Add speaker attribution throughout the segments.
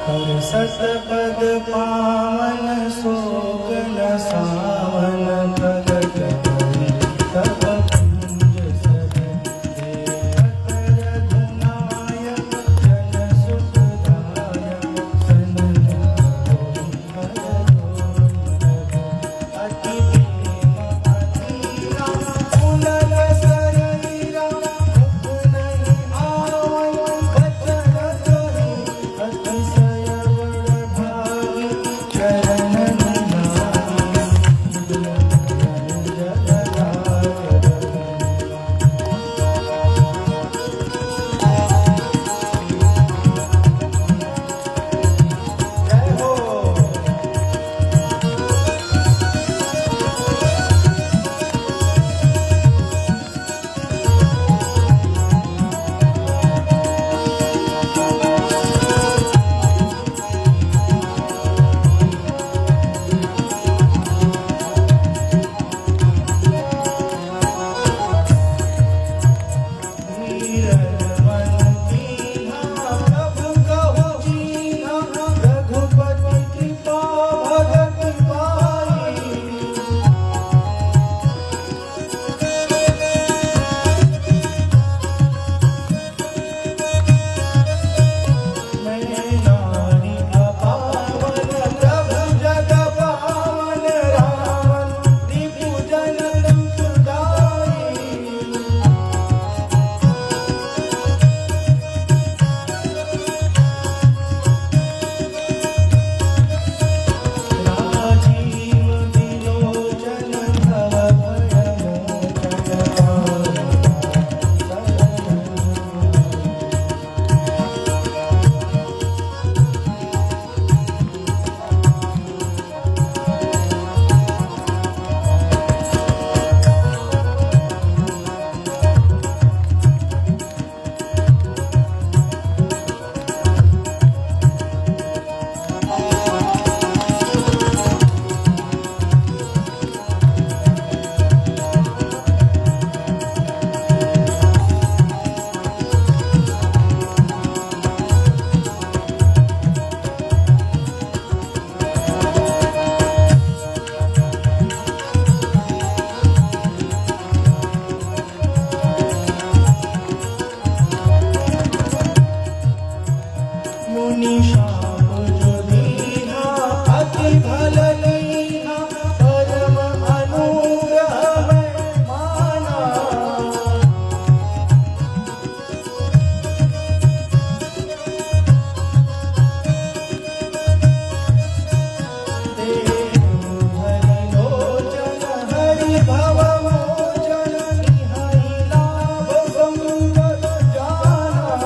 Speaker 1: हर सतपद पावन शोक न सावन भगत हरि तब कुंज सरे देवतर धुनायक जन सुखदायक सनन अति प्रेम अति पुनर शरीरा मुख नहीं आवै बचन कहि अतिशय बड़ भागी चरण जय हो। प्रभु कहो कीन्हा रघुपति कृपा भगत पाई मैं नारी अपावन प्रभु जग पावन रावण रिपु जन दुखदाई राजीव विलोचन भव भय मोचन मुनि शाप जो दीन्हा अति भल लीन्हा परम अनुग्रह मैं माना देहु हरि लोचन हरि भव मोचन निहरि लाभ संगत जाना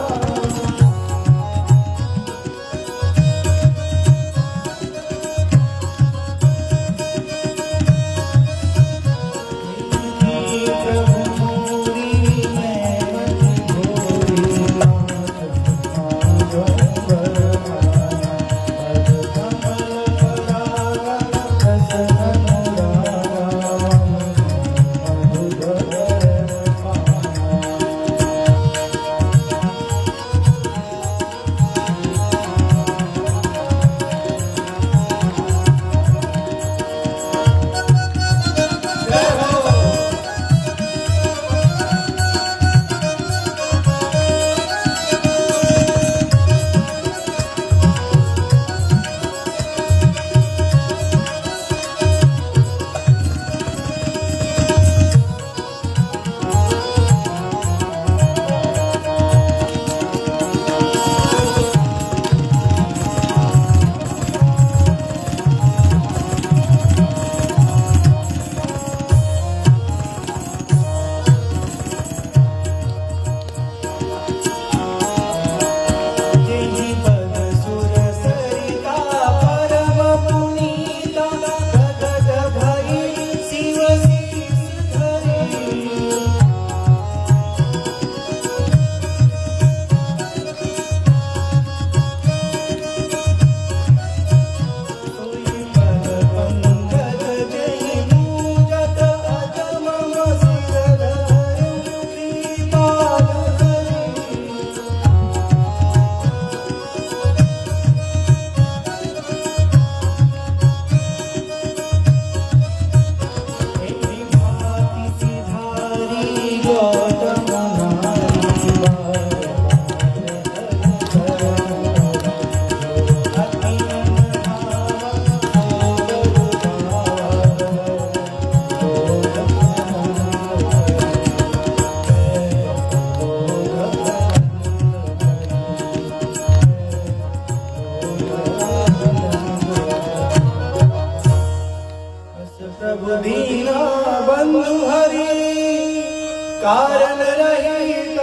Speaker 1: कारण रहित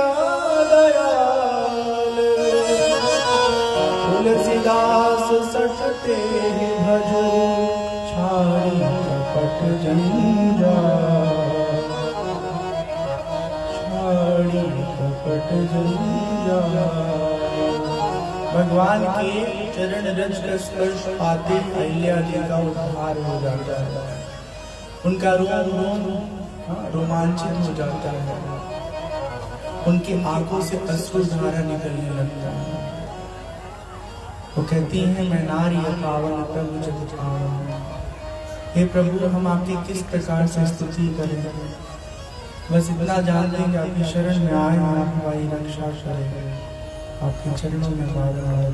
Speaker 1: दयाल, तुलसीदास सटते भजो, छाड़ी कपट जंजाल, छाड़ी कपट जंजाल। भगवान के चरण रज का स्पर्श पाते अहिल्या जी का उद्धार हो जाता है, उनका रोम रोमांचित हो जाता है, उनकी आंखों से अश्रुधारा निकलने लगता है। वो कहती हैं मैं नारी पावन प्रभु जगत पावन। हे प्रभु हम आपकी किस प्रकार से स्तुति करें, बस इतना जानते हैं कि आपकी शरण में आए और आप हमारी रक्षा करें, आपके चरणों में बार-बार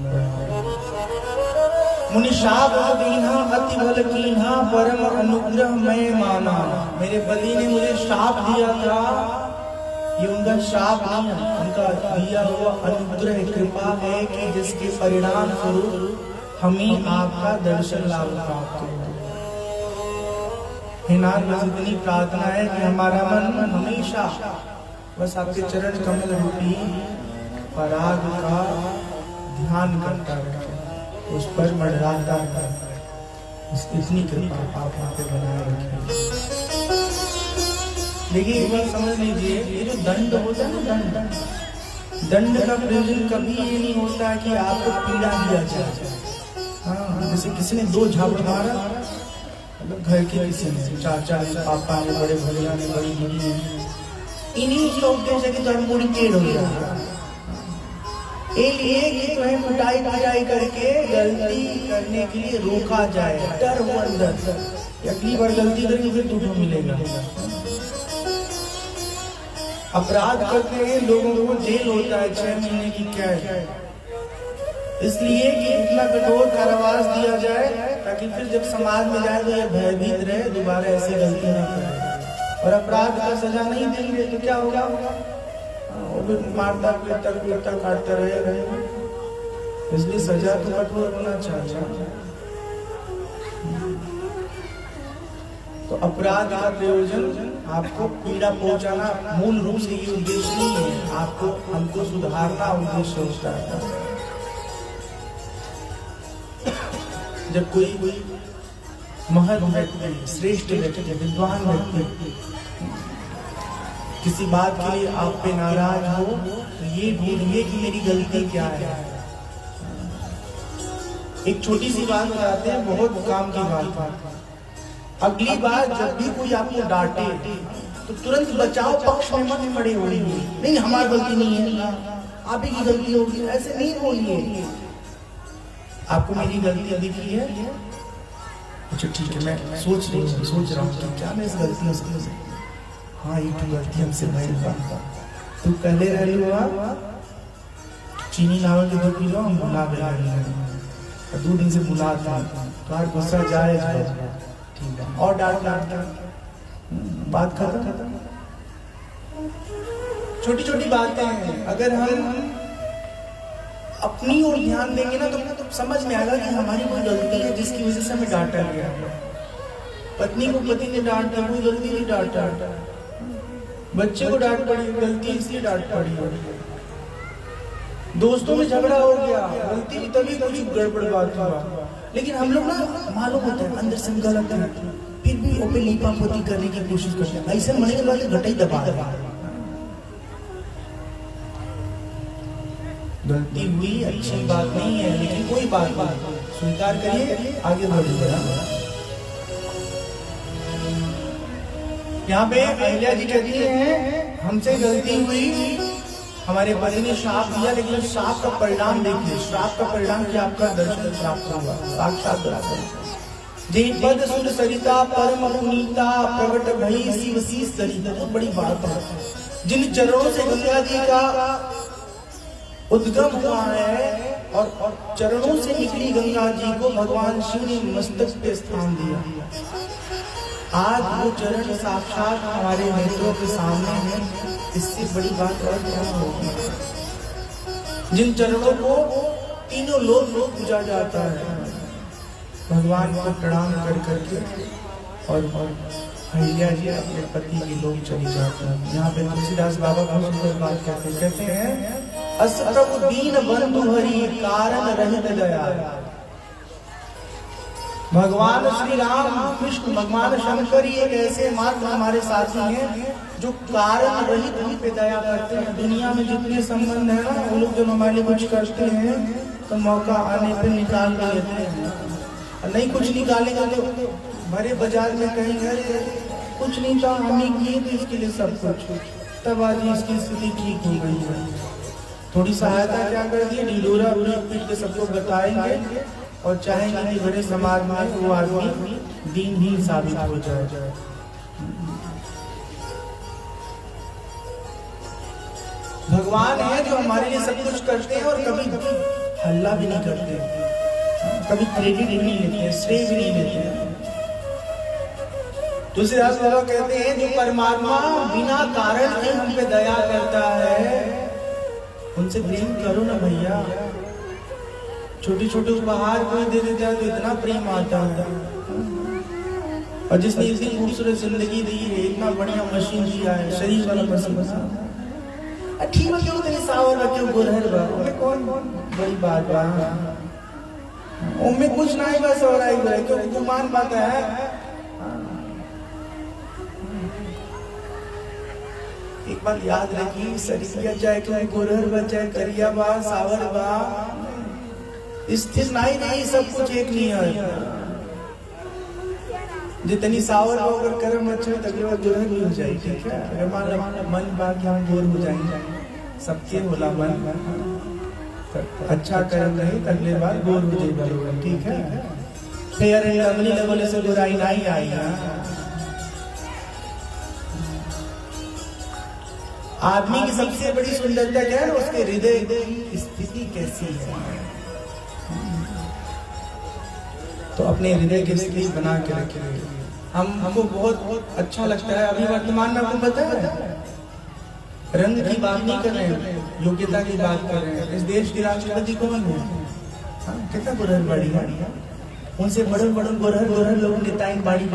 Speaker 1: मुनि शाप दीन्हा अति बल कीन्हा, परम अनुग्रह मैं माना। मेरे बलि ने मुझे शाप दिया था, ये उनका शाप नहीं, उनका दिया हुआ अनुग्रह कृपा है कि जिसके परिणाम स्वरूप हमें आपका दर्शन लाभ प्राप्त हो। हे नाथ बस इतनी प्रार्थना है कि हमारा मन हमेशा बस आपके चरण कमल रूपी पराग का ध्यान करता रहे, उस पर मंडराता है। इतनी कृपा आप यहाँ पे बनाए रखें। देखिए एक बात समझ लीजिए, ये जो दंड होता है ना, दंड का प्रयोजन कभी ये नहीं होता कि आपको पीड़ा दिया जाए। हाँ, जैसे किसी ने 2 झापड़ मारा, मतलब घर के किसी ने, चाचा ने, पापा ने, बड़े भैया ने, बड़ी दीदी ने, इन्हीं का उद्देश्य कि तुम्हारी पूरी टेढ़ हो जाए, एक कि तुम्हें कुटाई पिटाई करके गलती करने के लिए रोका जाए, डर हो अंदर, अगली बार गलती करेंगे फिर तुझे मिलेगा। अपराध करते हैं लोगों को जेल होता है 6 महीने की कैद, इसलिए कि इतना कठोर कारावास दिया जाए ताकि फिर जब समाज में जाए तो ये भयभीत रहे, दोबारा ऐसी गलती न करे। और अपराध का सजा नहीं देंगे तो क्या होगा, वो भी मारता पीटता काटता रहेगा। इसलिए सजा तो कठोर होना चाहिए। तो अपराध का प्रयोजन आपको पीड़ा पहुंचाना मूल रूप से ये उद्देश्य नहीं है, आपको हमको सुधारना उद्देश्य होता है। जब कोई महत व्यक्ति, श्रेष्ठ व्यक्ति, विद्वान व्यक्ति किसी बात के लिए आप पे नाराज हो तो ये भूलिए कि मेरी गलती क्या है। एक छोटी सी बात बताते हैं, बहुत काम की बात। अगली बार जब भी कोई आपको डांटे तो तुरंत बचाव पक्ष में मत खड़े होइए, नहीं हमारी गलती नहीं है, आप ही की गलती होगी, ऐसे नहीं बोलिए। आपको मेरी गलती दिखी है, अच्छा ठीक है, मैं सोच रहा हूँ क्या मैं इस गलती से, हाँ ये तो गलती हमसे भइल बा, तू कहले रहली हुआ चीनी लावे के 2 किलो हम भुला गए, 2 दिन से बुला था, तुम्हारा गुस्सा जायज है, ठीक है, और डांट बात खत्म। छोटी छोटी बातें हैं, अगर हम अपनी ओर ध्यान देंगे ना तो समझ में आएगा कि हमारी कोई गलती है जिसकी वजह से हमें डांटा गया। पत्नी को पति ने डांट दिया, कोई गलती नहीं डांटा, बच्चे को डांट पड़ी, गलती इसलिए डांट पड़ी, दोस्तों में झगड़ा हो गया, गलती की तभी कुछ गड़बड़ बात हुआ। लेकिन हम लोग ना मालूम होता है अंदर से गलत है, फिर भी ओपे लीपा पोती करने की कोशिश करते हैं, ऐसे मरने के बाद घटाई दबा दबा। गलती हुई अच्छी बात नहीं है, लेकिन कोई बात स्वीकार करिए, आगे बढ़िए। यहाँ पे अहिल्या जी कहती हैं हमसे गलती हुई, हमारे पति ने श्राप दिया, लेकिन श्राप का परिणाम देखिए, श्राप का परिणाम क्या, आपका दर्शन प्राप्त हुआ, साक्षात दर्शन। जे पद सुर सरिता परम पुनीता, प्रकट भई शिव शीस सरिता, बहुत बड़ी बात है। जिन चरणों से गंगा जी का उद्गम हुआ है और चरणों से निकली गंगा जी को भगवान शिव ने मस्तक पे स्थान दिया। आज वो चरण साक्षात हमारे नेत्रों के सामने है, इससे बड़ी बात और क्या होगी। जिन चरणों को तीनों लोग पूजा जाता है, भगवान को प्रणाम कर करके और अहिल्या जी अपने पति की लोग चली जाते हैं। यहाँ पे तुलसीदास बाबा बहुत सुंदर बात कहते हैं, अस प्रभु दीन बंधु हरि कारण रहित दया। भगवान श्री राम कृष्ण भगवान शंकर ही एक ऐसे मात्र हमारे साथी हैं जो कारण रहित हम पे दया करते हैं। दुनिया में जितने संबंध है ना, वो लोग जब हमारे लिए कुछ करते हैं तो मौका आने पे निकाल के लेते हैं, नहीं कुछ निकालेंगे तो भरे बाजार में कहेंगे कुछ नहीं था, हम ही किए थे इसके लिए सब कुछ। तब आज इसकी स्थिति ठीक हो गई है। थोड़ी सहायता क्या कर दी, ढिढोरा पीट के सबको बताएंगे और चाहेंगे कि बड़े समाज में वो आदमी दीनहीन साबित हो जाए। भगवान है जो हमारे लिए सब कुछ करते हैं और कभी हल्ला भी नहीं करते, कभी क्रेडिट भी नहीं लेते, श्रेय भी नहीं लेते। तुलसीदास बाबा कहते हैं जो परमात्मा बिना कारण के हम पे दया करता है उनसे प्रेम करो ना भैया। छोटे छोटे उपहार कोई दे देता है तो इतना प्रेम आता है, और जिसने इतनी खूबसूरत जिंदगी दी है, इतना बढ़िया मशीन दिया है, शरीर वाला मशीन, ठीक है क्यों तेरी सावर रखे गुरहर बा कौन बड़ी बात बा उनमें कुछ नहीं बस हो रहा है क्यों गुमान बात है। एक बात याद रखी, सरिया चाहे कोई गुरहर बा चाहे करिया बा सावर बा स्थिर नहीं, सब कुछ एक नहीं है। जितनी सावर हो अगर कर्म अच्छा है तगले बार गुरहर भी हो जाए, ठीक है। अगर मान लो मन बात यहाँ गोर हो जाएंगे, सबके बोला मन अच्छा कर्म नहीं तगले बार गोर हो जाएगा, ठीक है। फेयर एंड लवली लेवल से बुराई नहीं आई है। आदमी की सबसे बड़ी सुंदरता क्या है, उसके हृदय की स्थिति कैसी है। तो अपने हृदय की स्थिति बना के रखें। हमको बहुत अच्छा लगता है, अभी वर्तमान में आपको पता है रंग की बात नहीं कर रहे हैं, योग्यता की बात कर रहे हैं। इस देश के राष्ट्रपति कौन है, कितना गुरहर बाड़ी है, उनसे बड़े बड़े गुरहर लोग नेताएं बाड़ी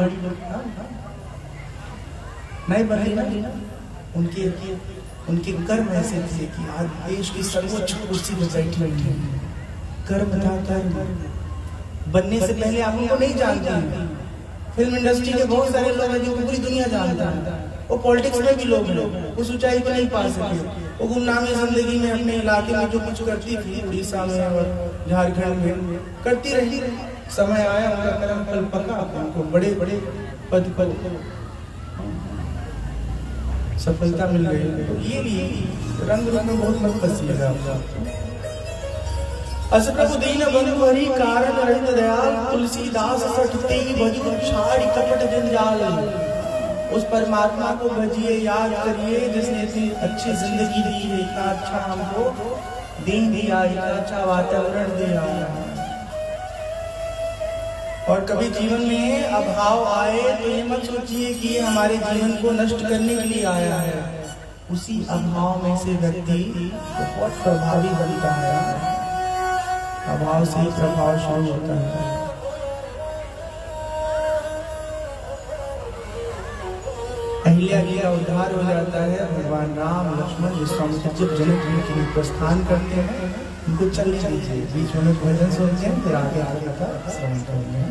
Speaker 1: नहीं बनी ना। उनके कर्म ऐसे थे कि आज देश की सर्वोच्च कुर्सी पर बैठी हुई कर्म था। कर्म बनने से पहले आप उनको नहीं जानते। फिल्म इंडस्ट्री के बहुत सारे लोग हैं जो पूरी दुनिया जानता है, वो पॉलिटिक्स में भी लोग हैं, उस ऊंचाई पर नहीं पा सके। वो गुमनामी जिंदगी में अपने इलाके में जो कुछ करती थी, उड़ीसा में और झारखंड में करती रही। समय आया उनका कर्म फल पका, उनको बड़े बड़े पद सफलता मिल गई। तो ये भी रंग रूप में बहुत मत पसीगा। अस प्रभु दीन बंधु हरि कारण रहित दयाल, तुलसीदास सठते ही भजो छाड़ी कपट जंजाल। उस परमात्मा को भजिए, याद करिए जिसने इतनी अच्छी जिंदगी दी है, इतना अच्छा हमको दिन दिया, इतना अच्छा वातावरण दिया। और कभी जीवन में अभाव आए तो ये मत सोचिए कि ये हमारे जीवन को नष्ट करने के लिए आया है। उसी अभाव में से व्यक्ति बहुत प्रभावी बनता है, अभाव से प्रभाव शुरू होता है। अहिल्या जी का उद्धार हो जाता है। भगवान राम लक्ष्मण विश्वामित्र जब जनक जी के लिए प्रस्थान करते हैं, उनको चलने दीजिए, बीच में भजन सुनते हैं, फिर आगे आगे का श्रवण करते हैं।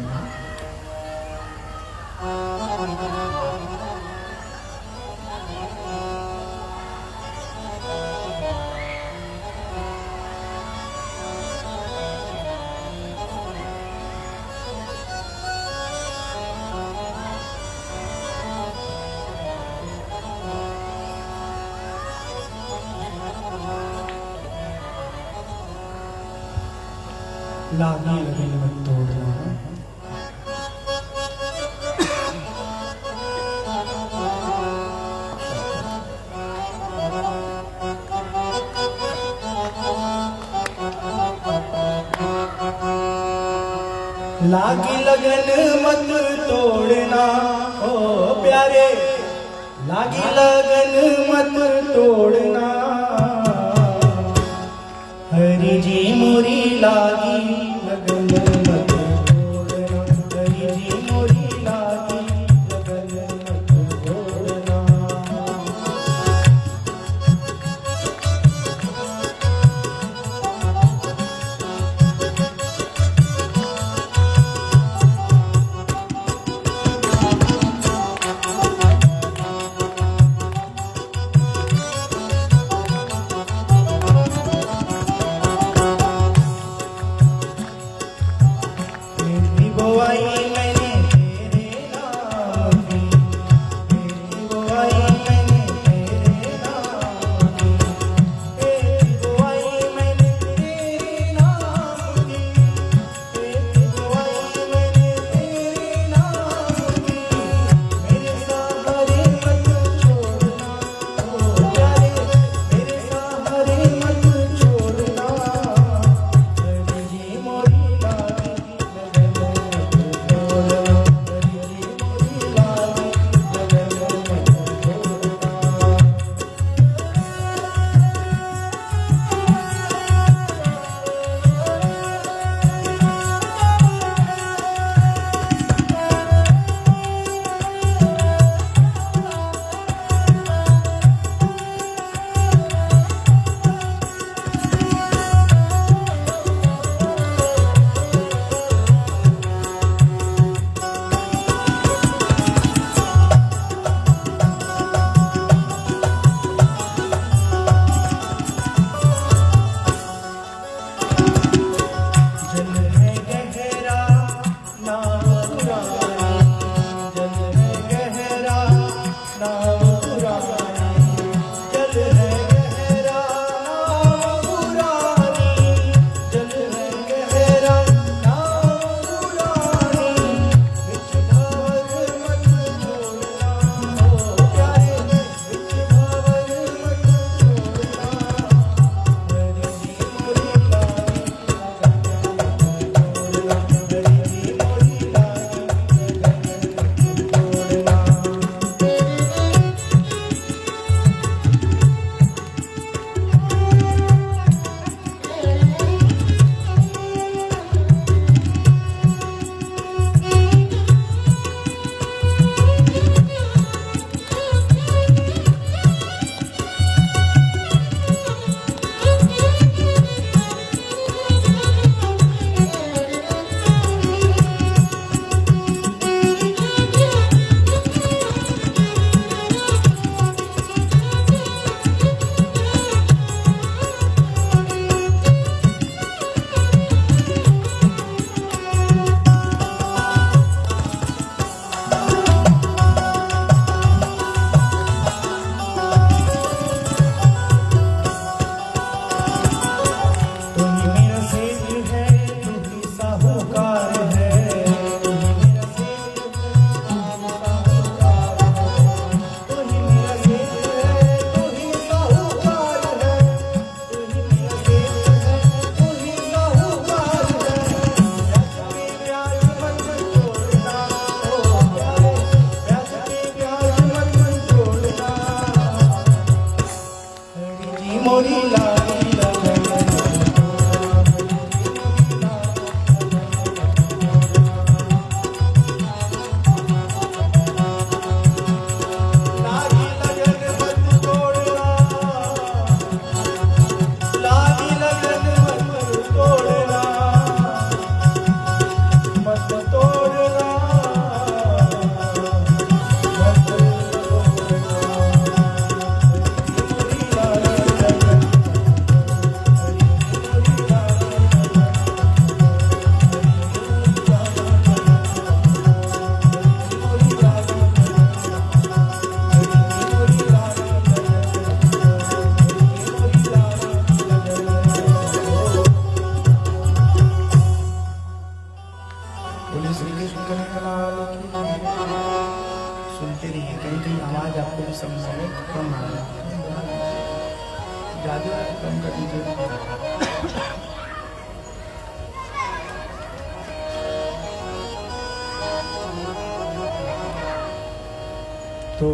Speaker 1: लागी लगन मत तोड़ना, लागी लगन मत तोड़ना ओ प्यारे, लागी लगन मत तोड़ना। हरि जी मोरी लागी लगन मत तोड़ना, हरि जी मोरी लागी लगन मत तो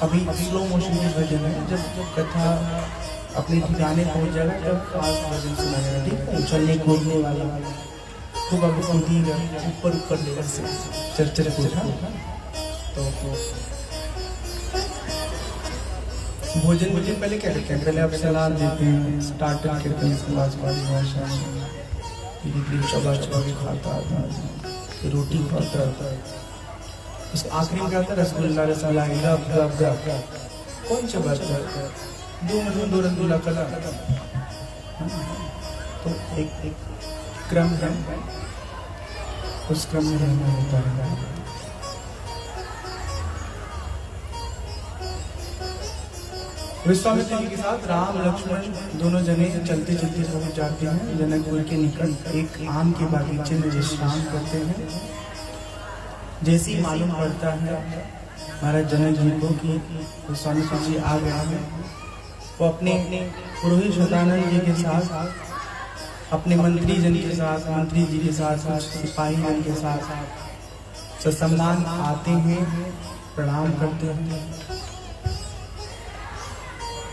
Speaker 1: अभी स्लो मोशन की भजन है, जब कथा अपने ठिकाने पहुंच जाएगा तब फास्ट भजन सुना जाएगा। ठीक है, उछलने कूदने वाला खूब अभी कूदिएगा ऊपर ऊपर लेवल से चरचर कूदा। तो भोजन भोजन पहले क्या करते हैं? पहले आप सलाद देते हैं, स्टार्टर करते हैं, उसके बाद भाषा धीरे चबा चबा के खाता है, फिर रोटी खाता है, उस आखिरी में आता है रसगुल्ला रसमलाई रब रब रब। कौन चबाता है? दो रसगुल्ला कला। तो एक क्रम है, उस क्रम में रहना होता है। विश्वामित्र जी के साथ राम लक्ष्मण दोनों जने चलते चलते पहुंच जाते हैं जनकपुर के निकट एक आम के बागीचे में विश्राम करते हैं। जैसे ही मालूम पड़ता है महाराज जनक जी को कि विश्वामित्र जी आ गए हैं, वो अपने पुरोहित शतानंद जी के साथ, अपने मंत्री जन के साथ, मंत्री जी के साथ, कुछ सिपाही जन के साथ ससम्मान आते हैं, प्रणाम करते हैं,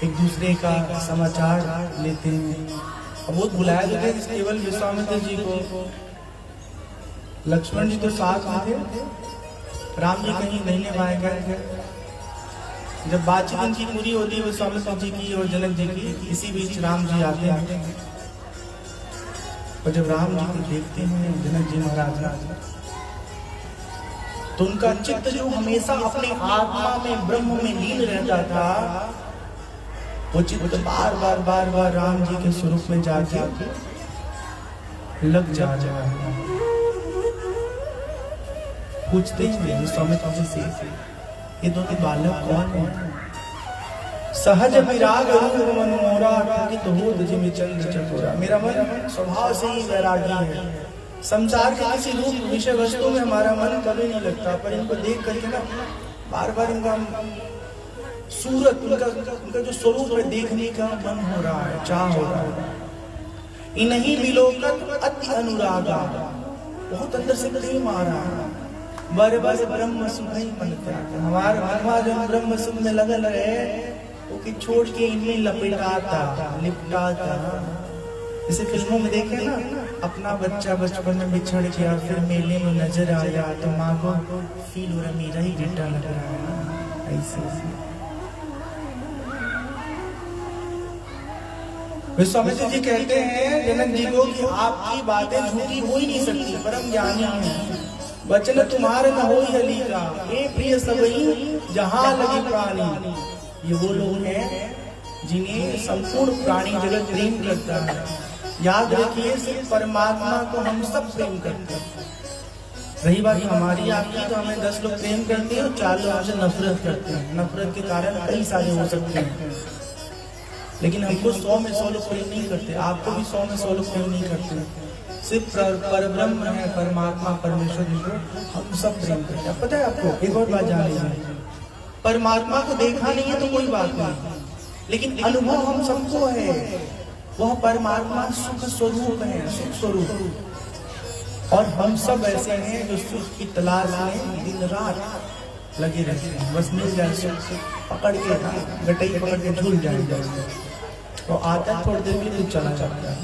Speaker 1: एक दूसरे का समाचार लेते हैं। अब वो बुलाया जाते थे केवल विश्वामित्र जी को, लक्ष्मण जी तो साथ में थे, राम जी कहीं नहीं पाए गए थे। जब बातचीत उनकी पूरी होती है विश्वामित्र जी की और जनक जी की, इसी बीच राम जी आते हैं और जब राम जी को देखते हैं जनक जी महाराज, तो उनका चित्त जो हमेशा अपने आत्मा में ब्रह्म में लीन रहता था, वो चित्त बार बार राम जी के स्वरूप में जाके लग जा रहा है। पूछते हैं विश्वामित्र जी से, ये दोनों बालक कौन है? सहज विराग रूप मन मोरा, तो हो जिमि चंद्र चकोरा। मेरा मन स्वभाव से ही वैरागी है, संसार के किसी रूप विषय वस्तु में हमारा मन कभी नहीं लगता, पर इनको देख करके ना बार बार इनका सूरत, उनका जो स्वरूप है देखने का मन हो रहा है, चाह हो रहा है। इन्हीं विलोकत अति अनुरागा, बहुत अंदर से प्रेम आ रहा है। बार बार ब्रह्म सुख ही मन करता, हमारे मनवा जो ब्रह्म सुख में लगल रहे, वो कि छोड़ के इनमें लिपटाता। जैसे फिल्मों में देखे ना, अपना बच्चा बचपन में बिछड़ गया, फिर मेले में नजर आया तो माँ को फील हो रहा मेरा ही बेटा लग रहा है, ऐसे। विश्वामित्र जी कहते हैं जनक जी को कि आपकी बातें झूठी हो ही नहीं सकती, परम ज्ञानी हैं, वचन तुम्हारे न हो हलीका, हे प्रिय सबई जहां लगी प्राणी। ये वो लोग हैं जिन्हें संपूर्ण प्राणी जगत प्रेम करता है। याद रखिए, सिर्फ परमात्मा को हम सब प्रेम करते हैं। रही बात हमारी आपकी, तो हमें 10 लोग प्रेम करते हैं और 4 लोग हमसे नफरत करते हैं। नफरत के कारण कई सारे हो सकते हैं, लेकिन हमको 100 में 100 लोग प्रेम नहीं करते, आपको भी 100 में 100 लोग प्रेम नहीं करते। सिर्फ परब्रह्म है, परमात्मा परमेश्वर जिसको हम सब प्रेम करते हैं। पता है आपको एक और बात जान लीजिए, परमात्मा को देखा नहीं है तो कोई बात नहीं, लेकिन अनुभव हम सबको है। वह परमात्मा सुख स्वरूप है, सुख स्वरूप, और हम सब ऐसे हैं जो सुख की तलाश में दिन रात लगे रहते हैं। बस मिल जाए सुख, पकड़ के गटई पकड़ के झूल जाएंगे, तो आता थोड़ी देर के लिए चला जाता है।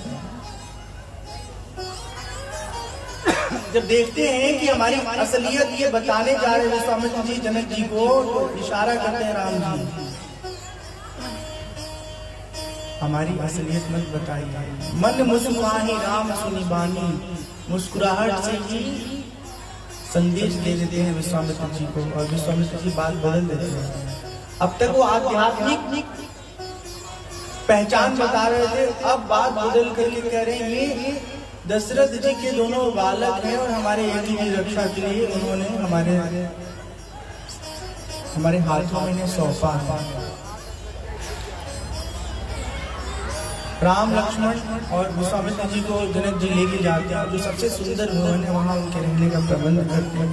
Speaker 1: जब देखते हैं कि हमारी असलियत ये बताने जा रहे विश्वामित्र जी जनक जी को, तो इशारा करते हैं राम जी, हमारी असलियत मत बताइए। मन मुस्कुराए राम सुनी बानी, मुस्कुराहट से ही संदेश दे देते हैं विश्वामित्र जी को, और विश्वामित्र जी बात बदल देते हैं। अब तक वो आध्यात्मिक पहचान बता रहे थे, अब बात बदल करके कह रहे हैं ये दशरथ जी के दोनों बालक हैं और हमारे एक ही की रक्षा के लिए उन्होंने हमारे हाथों में इन्हें सौंपा है। राम लक्ष्मण और विश्वामित्र जी को जनक जी लेके जाते हैं, जो सबसे सुंदर भवन है वहां उनके रहने का प्रबंध करते हैं।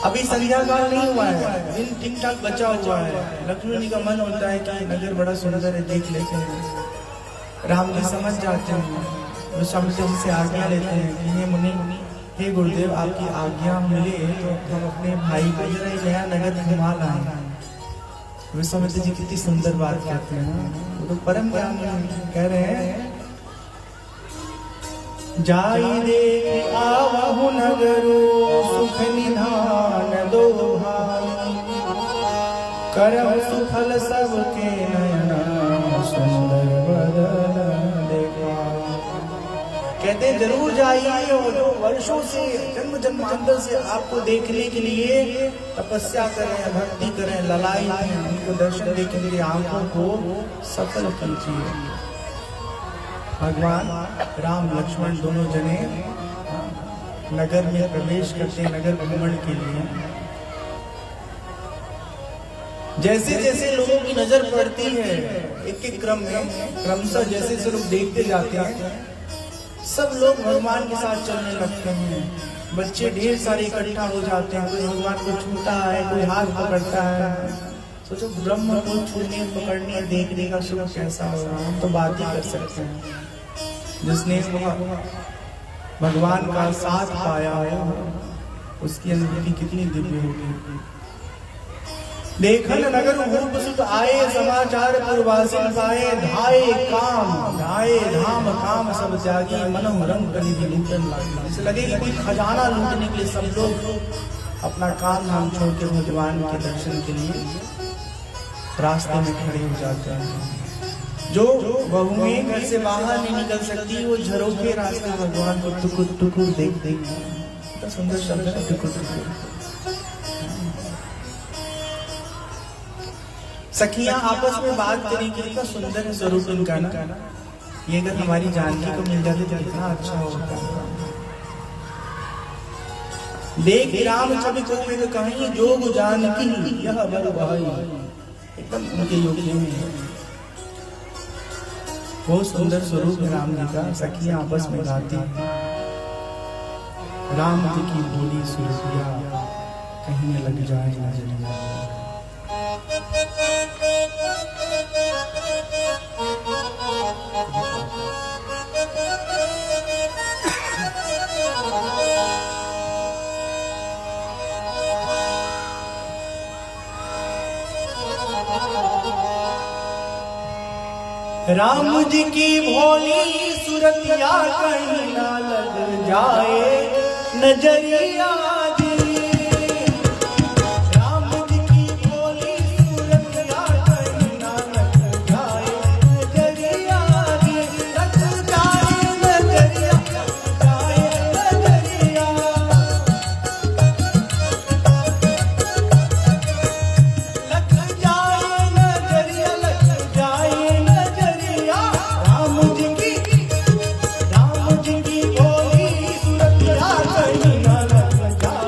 Speaker 1: अभी संध्या काल नहीं हुआ है, दिन ठीक ठाक बचा हुआ है। लक्ष्मण जी का मन होता है कि नगर बड़ा सुंदर है, देख लेते हैं। राम जी समझ जाते हैं, विश्वामित्र जी से आज्ञा लेते हैं कि हे मुनि, हे गुरुदेव, आपकी आज्ञा मिले तो हम अपने भाई को जरा नया नगर घुमा लाएं। विश्वामित्र जी कितनी सुंदर बात कहते हैं, वो तो परम ज्ञान कह रहे हैं, जाई देख आवहु नगरो सुख निधान दो भाई, करम सुफल सबके नयना सुंदर बदन देखा। कहते हैं जरूर जाइए, और वर्षों से जन्म जन्मांतर से आपको देखने के लिए तपस्या करें, भक्ति करें, ललाई उनको दर्शन देखने के लिए आंखों को सफल कीजिए। भगवान राम लक्ष्मण दोनों जने नगर में प्रवेश करते, नगर भ्रमण के लिए। जैसे जैसे लोगों की नजर पड़ती है, एक एक क्रम में क्रमशः जैसे जैसे लोग देखते जाते हैं, सब लोग भगवान के साथ चलने लगते हैं। बच्चे ढेर सारे इकट्ठा हो जाते हैं, कोई भगवान को छूता है, कोई हाथ पकड़ता है। सोचो ब्रह्म को छूने पकड़ने देखने का सुख कैसा होगा। हम तो बात ही कर सकते हैं। जिसने भगवान का साथ पाया है उसकी अनुभूति कितनी दिव्य होगी। देखन नगर भूप सुत आए, समाचार पुरवासिन पाए। धाये धाम काम सब त्यागी, मनम रंग निधि लूटन लागी। ऐसे लगे कि कोई खजाना लूटने के लिए सब लोग अपना काम धाम छोड़ के भगवान के दर्शन के लिए रास्ते में खड़े हो जाते हैं। जो बहुएं घर से बाहर नहीं निकल सकती, वो झरोखे रास्ते भगवान को टुकुर टुकुर देख कितना सुंदर शब्द है, टुकुर टुकुर। सखियां आपस में बात करें, कितना सुंदर है स्वरूप इनका ना। ये अगर हमारी जानकी को मिल जाती तो कितना अच्छा होता। देख राम छवि को में कहीं जोग जानकी यह बर भाई, एकदम उनके योग्य में बहुत सुंदर स्वरूप है राम जी का। सखियां आपस में गाती, राम जी की बोली सुरतिया कहीं न लग जाए नजरिया। राम जी की भोली सुरतिया कहीं ना लग जाए नजरिया जी। राम जी की भोली सुरतिया कहीं ना लग जाए नजरिया जी। लग जाए नजरिया, लग जाए नजरिया, लग जाए नजरिया, लग जाए नजरिया। राम जी की बोली सुरतिया कहीं ना लग जाए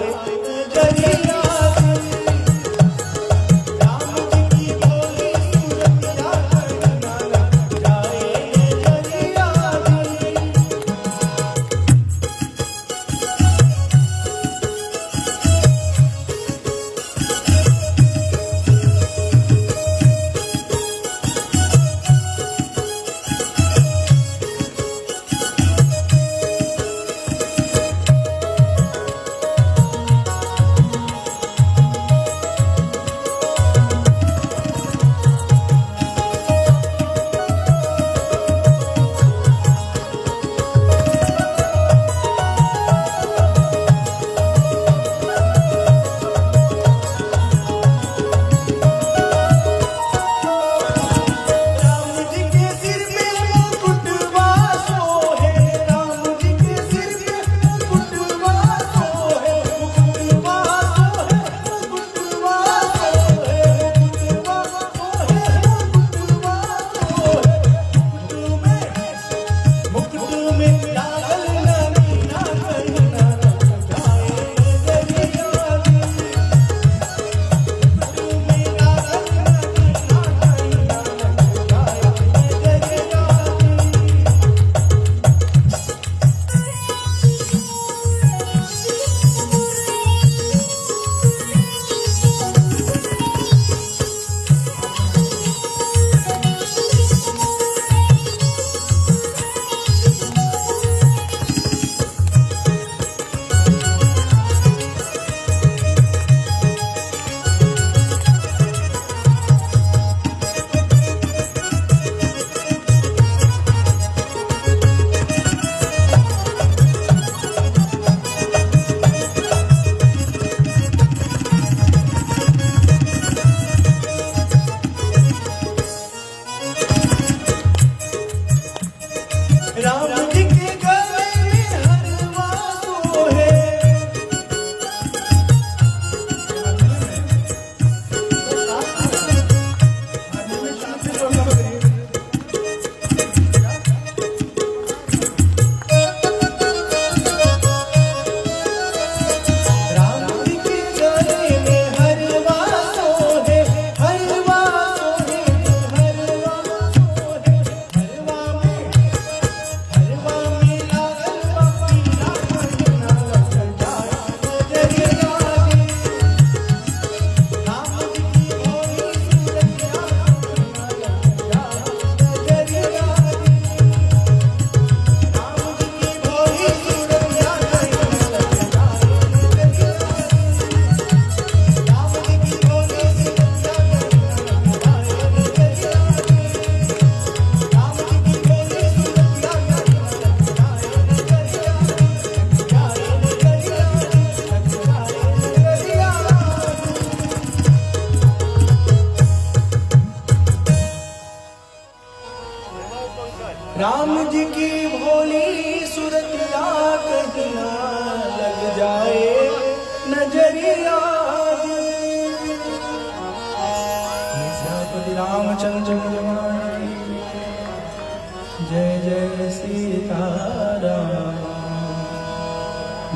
Speaker 1: सीताराम,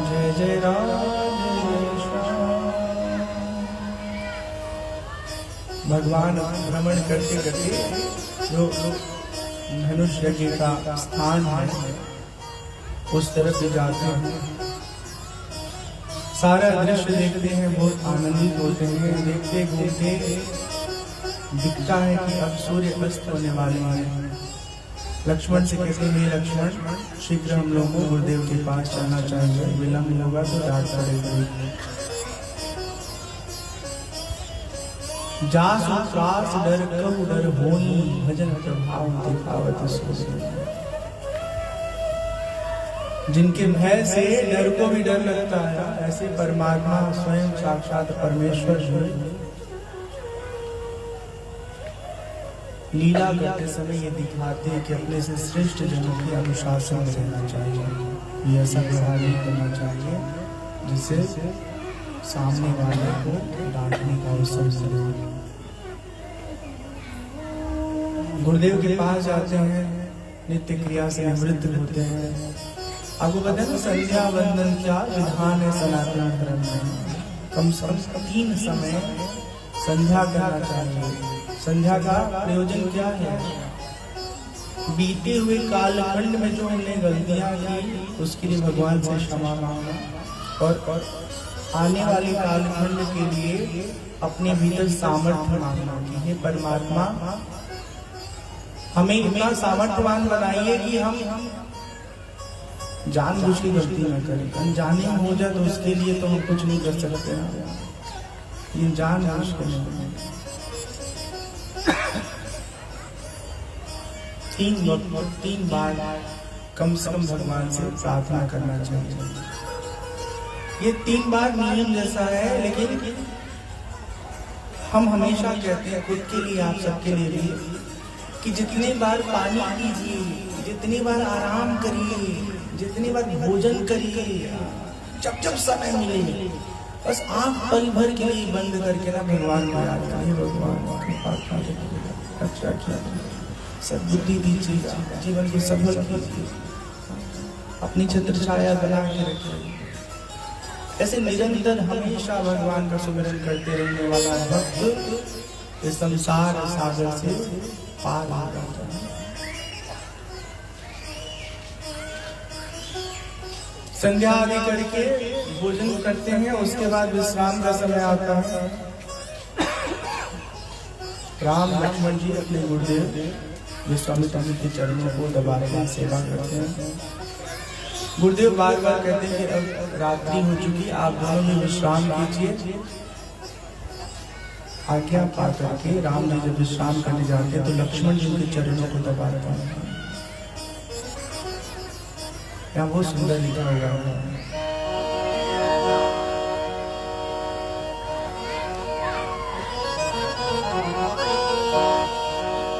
Speaker 1: जय जय राम जय श्याम। भगवान भ्रमण करते करते जो धनुष यज्ञ का स्थान है उस तरफ से जाते हैं, सारा दृश्य देखते हैं, बहुत आनंदित होते हैं। देखते घूमते दिखता है कि अब सूर्य अस्त होने वाले हैं। लक्ष्मण से कहते हैं, लक्ष्मण शीघ्र हम लोगों को गुरुदेव के पास चलना चाहिए, विलंब होगा तो डांट पड़ेगी। जासु त्रास डर कहु डर होई, भजन प्रभाव दिखावत सोई। जिनके भय से डर को भी डर लगता है, ऐसे परमात्मा स्वयं साक्षात परमेश्वर जो लीला करते समय ये दिखाते हैं कि अपने से श्रेष्ठ जनों के अनुशासन में रहना चाहिए। ये ऐसा व्यवहार नहीं करना चाहिए जिससे सामने वाले को डांटने का अवसर मिले। गुरुदेव के पास जाते हैं, नित्य क्रिया से निवृत्त होते हैं। आपको पता है संध्या वंदन क्या विधान है सनातन धर्म में? कम से कम 3 समय संध्या करना चाहिए। संध्या का प्रयोजन क्या है? बीते हुए कालखंड में जो हमने गलतियां की उसके लिए भगवान से क्षमा मांगना और आने वाले कालखंड के लिए अपने भीतर सामर्थ्य मांगना कि हे परमात्मा हमें इतना सामर्थ्यवान बनाइए कि हम जानबूझ के गलती न करें। अनजाने में हो जाए तो उसके लिए तो हम कुछ नहीं कर सकते, ये जानबूझ के नहीं। 3 बार कम से कम भगवान से प्रार्थना करना चाहिए। ये 3 बार नियम जैसा है, लेकिन हम हमेशा कहते हैं खुद के लिए, आप सबके लिए भी, कि जितने बार पानी पीजिए, जितनी बार आराम करिए, जितनी बार भोजन करिए, जब जब समय मिले बस आंख पल भर के लिए बंद करके ना भगवान को याद करिए। भगवान अच्छा किया, सद्बुद्धि दीजिएगा, जीवन को सफल कीजिए, अपनी छत्र छाया बना के रखिए। ऐसे निरंतर हमेशा भगवान का सुमिरन करते रहने वाला भक्त इस संसार सागर से पार हो जाता है। संध्या आदि करके भोजन करते हैं, उसके बाद विश्राम का समय आता है। राम लक्ष्मण जी अपने गुरुदेव विश्वामित्र जी के चरणों को दबाकर सेवा करते हैं। गुरुदेव बार बार कहते हैं कि अब रात्रि हो चुकी, आप दोनों में विश्राम कीजिए। आज्ञा पा करके राम जी जब विश्राम करने जाते हैं तो लक्ष्मण जी के चरणों को दबाते हैं। यहाँ बहुत सुंदर लिखा हुआ है,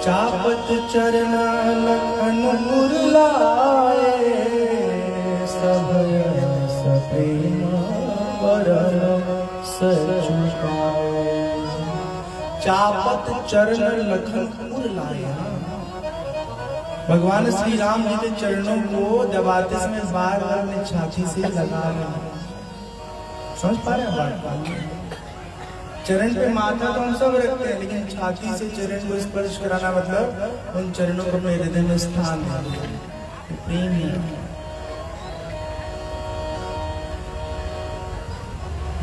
Speaker 1: चापत चरण लखन मुरलाए, सभय सप्रेम वरण सचुकाए। चापत चरण लखन मुरलाए, भगवान श्री राम जी के चरणों को दबाते समय बार बार अपने छाती से लगा रहे। समझ पा रहे हैं बात? चरण पे माथा तो हम सब रखते हैं, लेकिन छाती से चरण को स्पर्श कराना मतलब उन चरणों को अपने हृदय में स्थान देना, प्रेम है।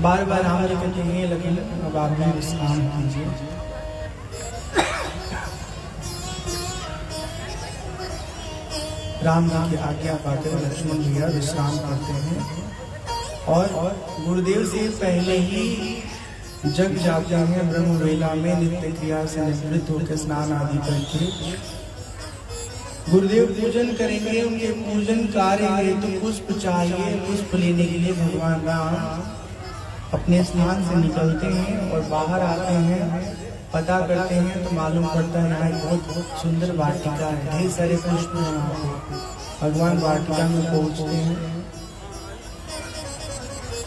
Speaker 1: बार बार राम जी कहते हैं लेकिन अब आप भी विश्राम कीजिए। राम जी की आज्ञा पाकर लक्ष्मण भैया विश्राम करते हैं और गुरुदेव से पहले ही जग जाते हैं। ब्रह्म वेला में नित्य क्रिया से निवृत्त होकर स्नान आदि करके गुरुदेव पूजन करेंगे। उनके पूजन कार्य है तो पुष्प चाहिए, पुष्प लेने के लिए भगवान राम अपने स्नान से निकलते हैं और बाहर आते हैं। पता करते हैं तो मालूम पड़ता है यहाँ बहुत सुंदर वाटिका है, ढेर सारे पुष्प हैं वहाँ पे। भगवान वाटिका में पहुँचते हैं,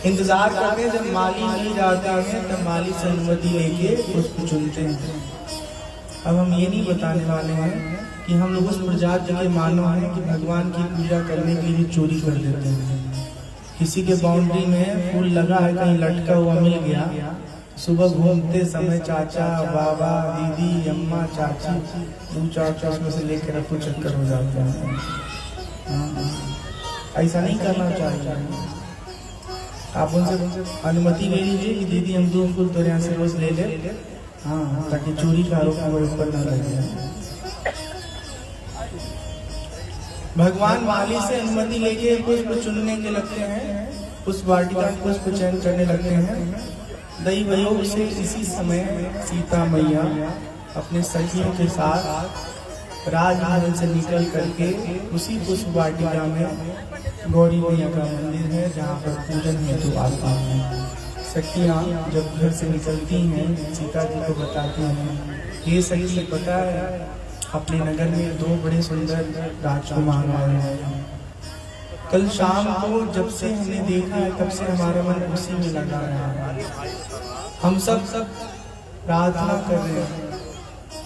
Speaker 1: इंतजार करते हैं जब माली मिल जाते हैं तब माली से अनुमति लेके पुष्प चुनते हैं। अब हम ये नहीं बताने वाले हैं कि हम लोग उस प्रजाति के मानव हैं कि भगवान की पूजा करने के लिए चोरी कर देते हैं। किसी के बाउंड्री में फूल लगा है, कहीं लटका हुआ मिल गया, सुबह घूमते समय चाचा बाबा दीदी अम्मा चाची दो चाचा उसमें से लेकर रखो चक्कर हो जाते हैं। ऐसा नहीं करना चाहिए। आप उनसे अनुमति ले लीजिए कि दीदी हम 2 फूल तो यहाँ से रोज ले ले, हाँ, ताकि चोरी का आरोप हमारे ऊपर न लगे। भगवान माली से अनुमति लेके पुष्प चुनने के लगते हैं, पुष्प वाटिका पुष्प चयन करने लगते हैं। दैव योग से इसी समय सीता मैया अपने सखियों के साथ राजमहल से निकल करके उसी पुष्प वाटिका में गौरी मैया का मंदिर है जहाँ पर पूजन हेतु आती हैं। सखियाँ जब घर से निकलती हैं सीता जी को बताती हैं, ये सखी पता है अपने नगर में 2 बड़े सुंदर राजकुमार आए हैं। कल शाम को जब से हमने देखा है तब से हमारा मन उसी में लगा है। हम सब प्रार्थना कर रहे हैं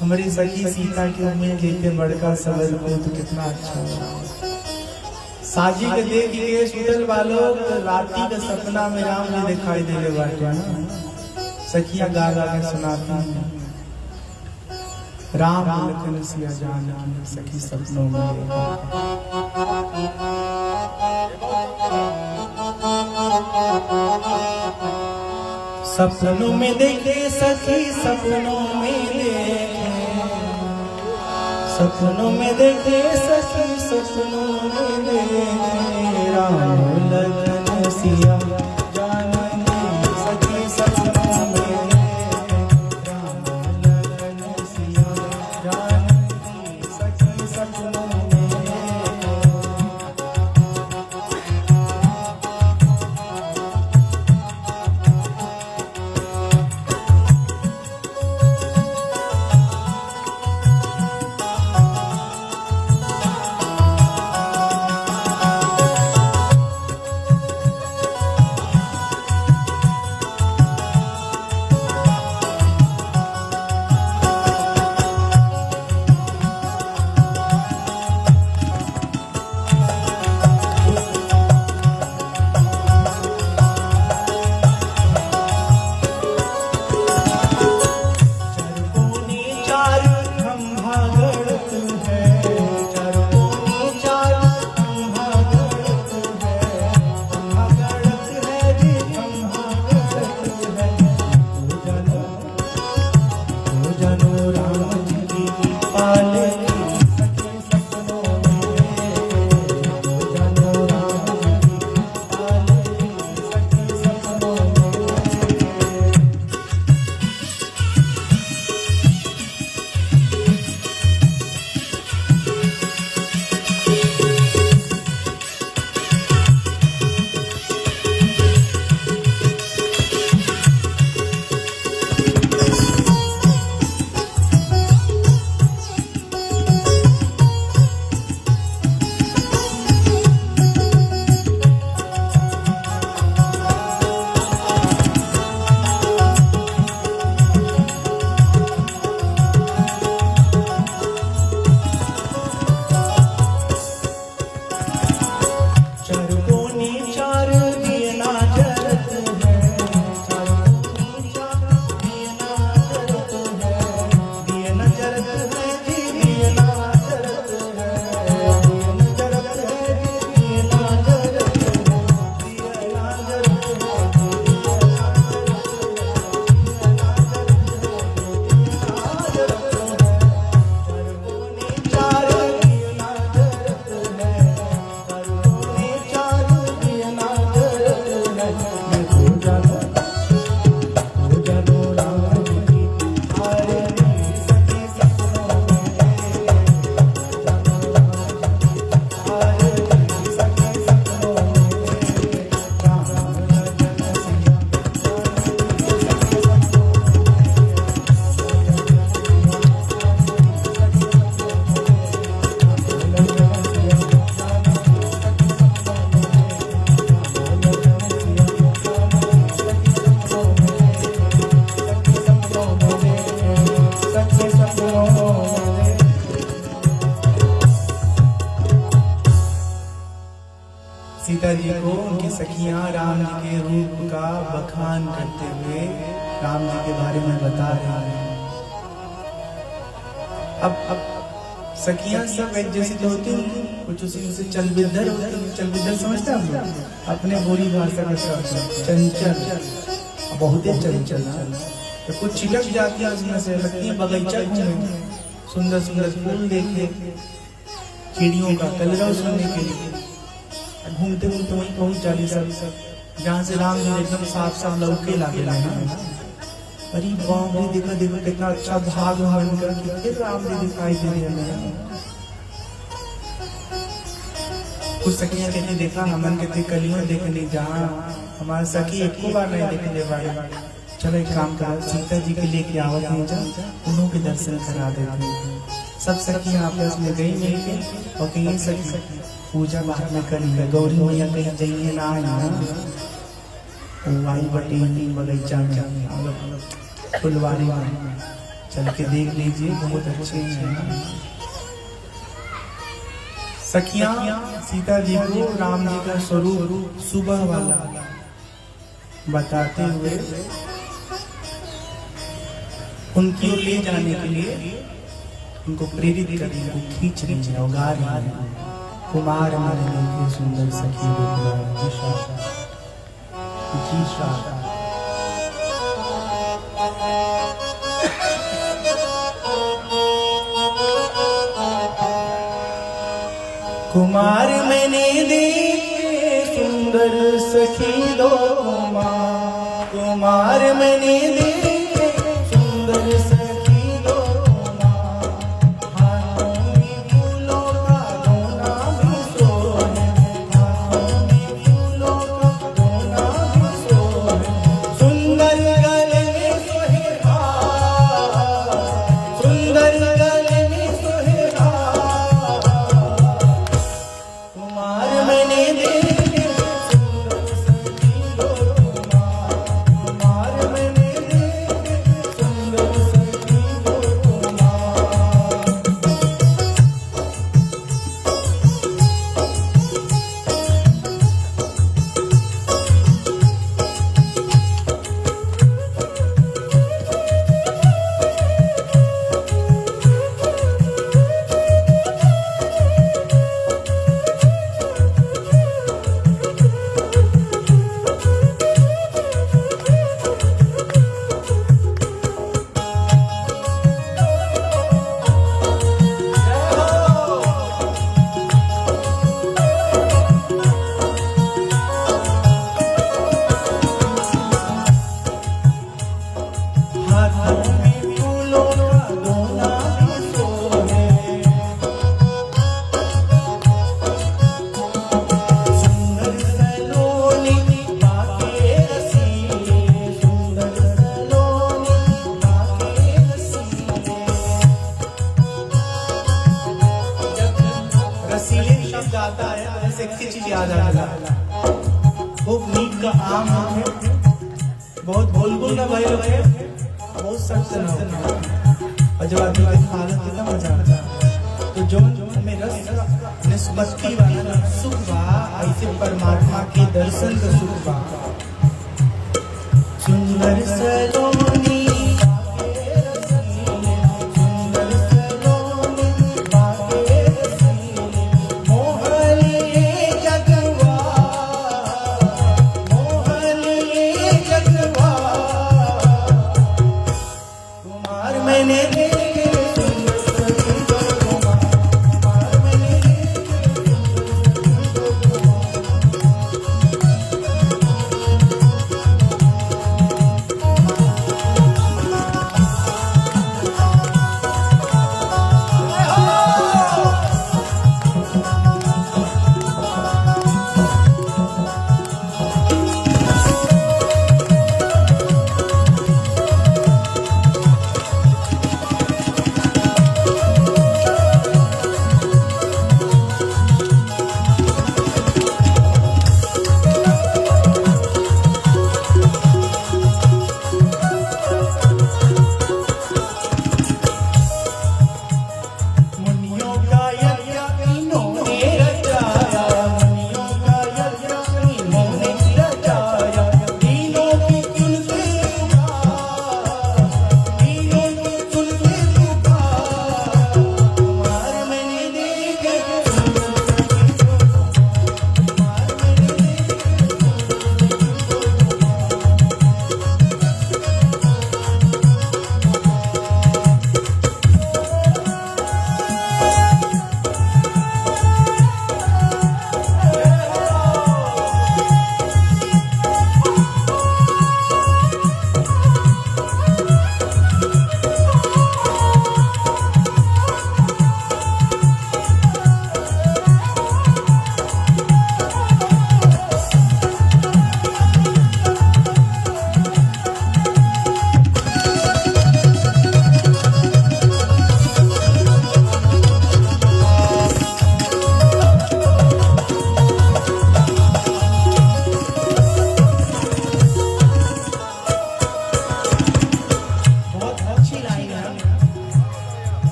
Speaker 1: हमारी सखी सीता की उम्मीद लेके बड़का सबर को तो कितना अच्छा हो। साजी के देख के सुतल वालों राती का सपना में राम जी दिखाई देने वाले ना, सखियां गा गा के सुनाती हैं, राम लखन सिया जानकी सखी सपनों में। सपनों में देखे सखी सपनों में देखे, सपनों में देखे सखी सपनों में देखे, राम लखन सिया जानकी सखी सपनों में देखे, राम लखन सिया जानकी सखी सपनों में। सीता जी को उनकी सखियां राम जी के रूप का बखान करते हुए राम जी के बारे में बता रहे हैं। अब सखियां सब एक जैसी तो होती हैं, कुछ उसी से चल बिद्धर होती है। चल बिद्धर समझते हैं हम लोग अपने बोली भाषा का शब्द चंचल, बहुत ही चंचल। तो कुछ छिटक जाती है उसमें से, लगती है बगीचा घूमे, सुंदर सुंदर फूल देखे, चिड़ियों का कलरव सुनने के लिए घूमते घूमते वहीं पहुंच जाती सब जहाँ से राम जी एकदम साफ साफ लौके लागे ना। अरे बाप रे, देखा देखा कितना अच्छा भाग बनकर फिर राम जी दिखाई दे रहे हैं। कुछ सखियां कहती देखा हमन कहते कलियों देखने जहाँ हमारे सखी एक बार नहीं देखने वाले। चलो एक काम करो, सीता जी के लेके आओ उन्हों के दर्शन करा देते हैं। सब सखियां आपस में गई मिलके और कहीं सखी पूजा बाद में करेंगे, गौरी मैया कहीं जाइए ना आई बटी बगीचा में फुलवारी में चल के देख लीजिए, बहुत अच्छे हैं। सखियां सीता जी को राम जी का स्वरूप सुबह वाला बताते हुए उनकी ओर ले जाने के लिए उनको प्रेरित कर रही है, खींच रही है, उगा रही है। कुमार मारने के सुंदर सखी कुमार मैंने देखे सुंदर सखी दो माँ, कुमार मैंने देखे सुंदर सखी दो माँ, हाथों में फूलों का दोना भी सोहे, हाथों में फूलों का दोना भी सोहे, सुंदर गले में सोहे हार, सुंदर गले में सोहे हार। कुमार मैंने देखे सुंदर सखी दो माँ, कुमार मैंने देखे सुंदर सखी दो माँ। हाथों में फूलों का दोना भी सोहे, सुंदर सलोनी बाके रसीले, सुंदर सलोनी बाके रसीले। जब रसीले शब्द आता है तो ऐसे एक चीज याद आ जाता है, खूब मीठ का आम है, बहुत बोल ना भाई लोग बहुत सख्त ना हो, और जब आदमी के खाना कितना मजा आता है। तो जो हमें रस निस्बती वाला सुख बा, ऐसे परमात्मा के दर्शन का सुख बा। सुंदर सलोनी बाके रसीले, सुंदर सलोनी बाके रसीले, मोहनी जगवा, मोहनी जगवा। कुमार मैंने देखे सुंदर सखी दो माँ, कुमार मैंने देखे सुंदर सखी दो माँ।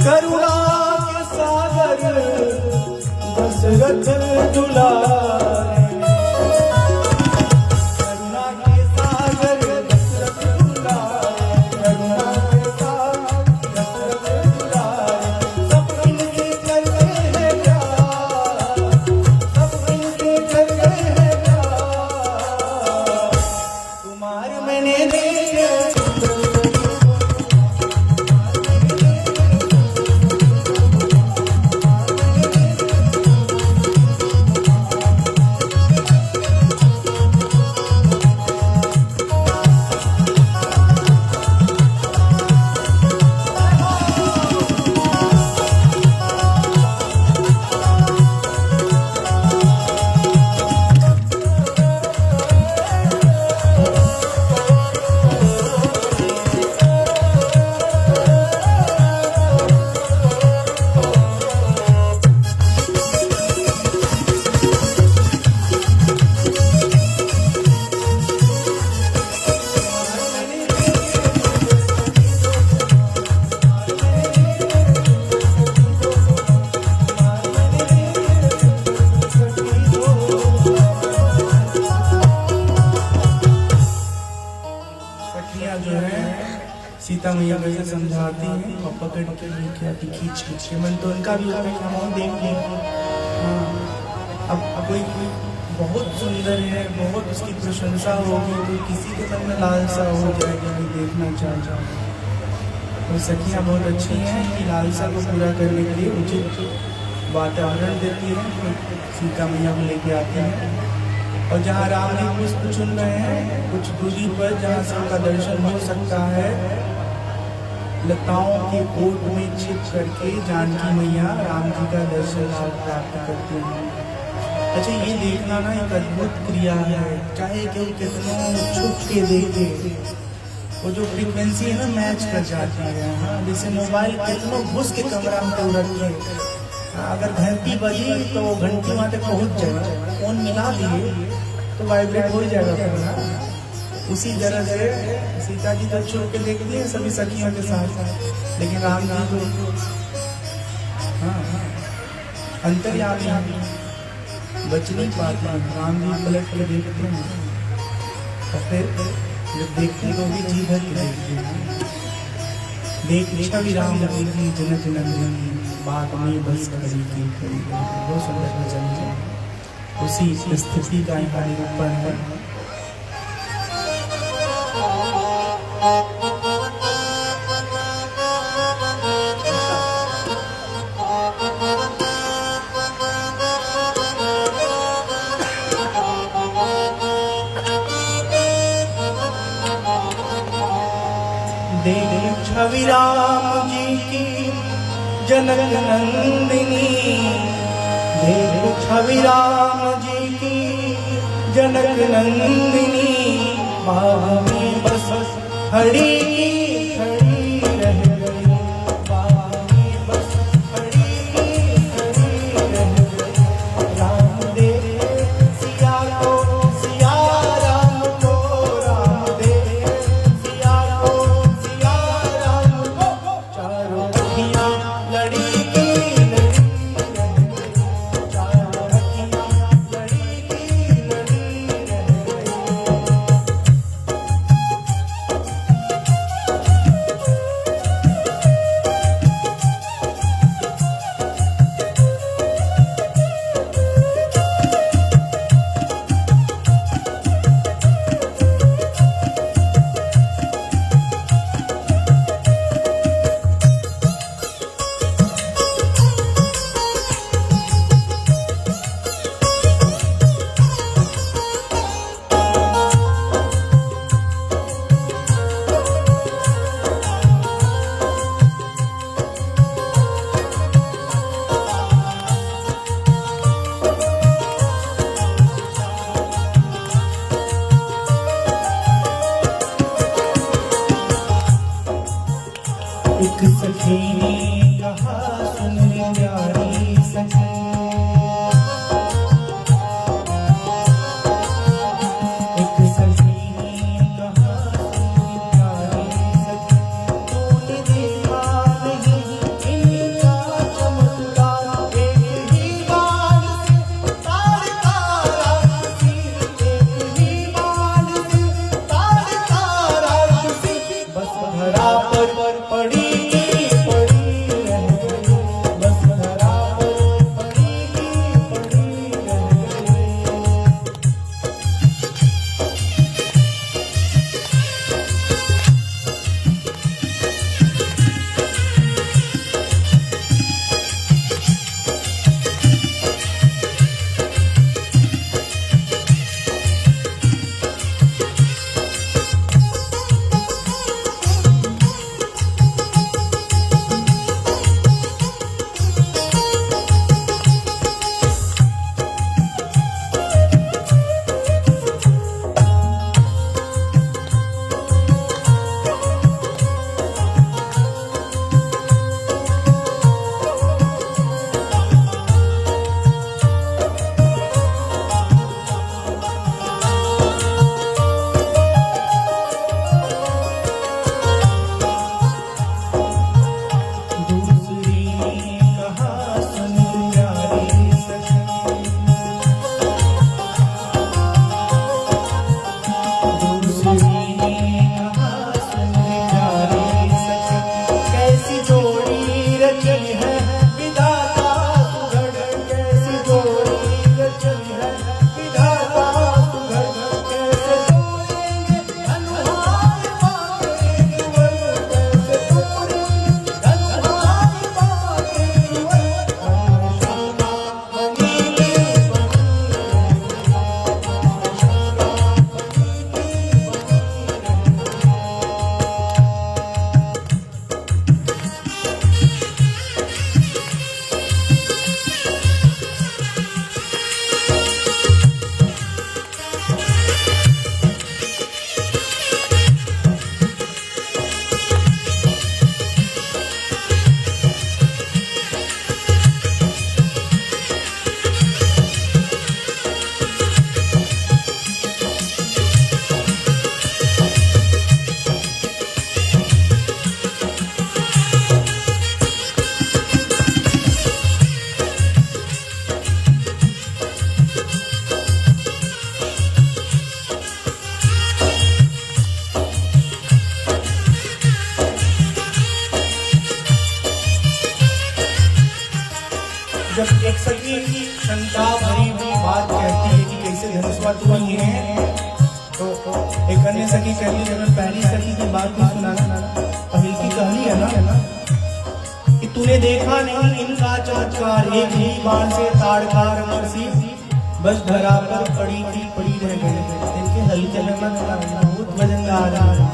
Speaker 1: करुणा के सागर दशरथ दुलारे, करुणा के सागर दशरथ दुलारे, करुणा के सागर दशरथ दुलारे। सब इनके करते हैं प्यार, सब इनके करते हैं प्यार। कुमार मैंने देखे सीता मैया कैसे समझाती हैं और पकड़ के लेके आती खींच खींच के। मन तो उनका भी होता है कि हम देख लें। हाँ, अब कोई कोई बहुत सुंदर है, बहुत उसकी प्रशंसा होगी तो किसी के मन में लालसा हो जाएगा कि देखना चाहता। तो सखियाँ बहुत अच्छी हैं कि लालसा को पूरा करने के लिए उचित वातावरण देती हैं, तो सीता मैया को लेके आती हैं। और जहाँ राम जी पुष्प चुन रहे हैं कुछ दूरी पर, जहाँ से उनका दर्शन हो सकता है, लताओं के कोट में छिप करके जानकी मैया राम जी का दर्शन प्राप्त करते हैं। अच्छा, ये देखना ना एक अद्भुत क्रिया है। चाहे केवल कितनों छुप के देखे, वो जो फ्रीक्वेंसी है ना मैच कर जाती है। हाँ, जैसे मोबाइल कितनों घुस के कमरा में तो रखे, अगर घंटी बजी तो वो घंटी वहाँ तक पहुँच जाएगा। फोन मिला दिए तो वाइब्रेट हो जाएगा फोन। उसी तरह से सीता जी तो छुप के देखती है सभी सखियों के साथ, लेकिन राम जी तो अंतर्यामी बच नहीं पाते। राम जी पलट के देखते हैं और फिर जब देखते हैं तो भी जी भर के देखते हैं। देख छवि राम जी की जनक नंदिनी, बात में बस खड़ी की खड़ी। बहुत सुंदर भजन है, उसी स्थिति का यहाँ निरूपण है। देख छवि राम जी की जनक नंदिनी, देख छवि राम जी की जनक नंदिनी। बाग में बस खड़ी खड़ी रह गई, बाग में बस खड़ी खड़ी रह गई। राम देखे सिया को, सिया राम को, राम देखे सिया को, सिया राम को। चारों अखियाँ लड़ी की लड़ी रह गई, चारों अखियाँ लड़ी की लड़ी रह गई। एक सखी ने कहा सुन रे प्यारी सखी, एक सखी ने कहा सुन रे प्यारी सखी, तूने देखा नहीं इन धरा पर पड़ी पड़ी रह गई, बस धरा पर पड़ी रह गई। जब एक सखी शंका भरी हुई बात कहती है कि कैसे धनुष्वात हुई है, तो एक अन्य सखी कहती है, अगर पहली सखी की बात भी सुनाना, पहल की कहानी है ना कि तूने देखा नहीं इनका चमत्कार, एक ही बाण से ताड़का राक्षसी बस धरा पर पड़ी रह गई। इनके हल्के में बहुत वजनदार है।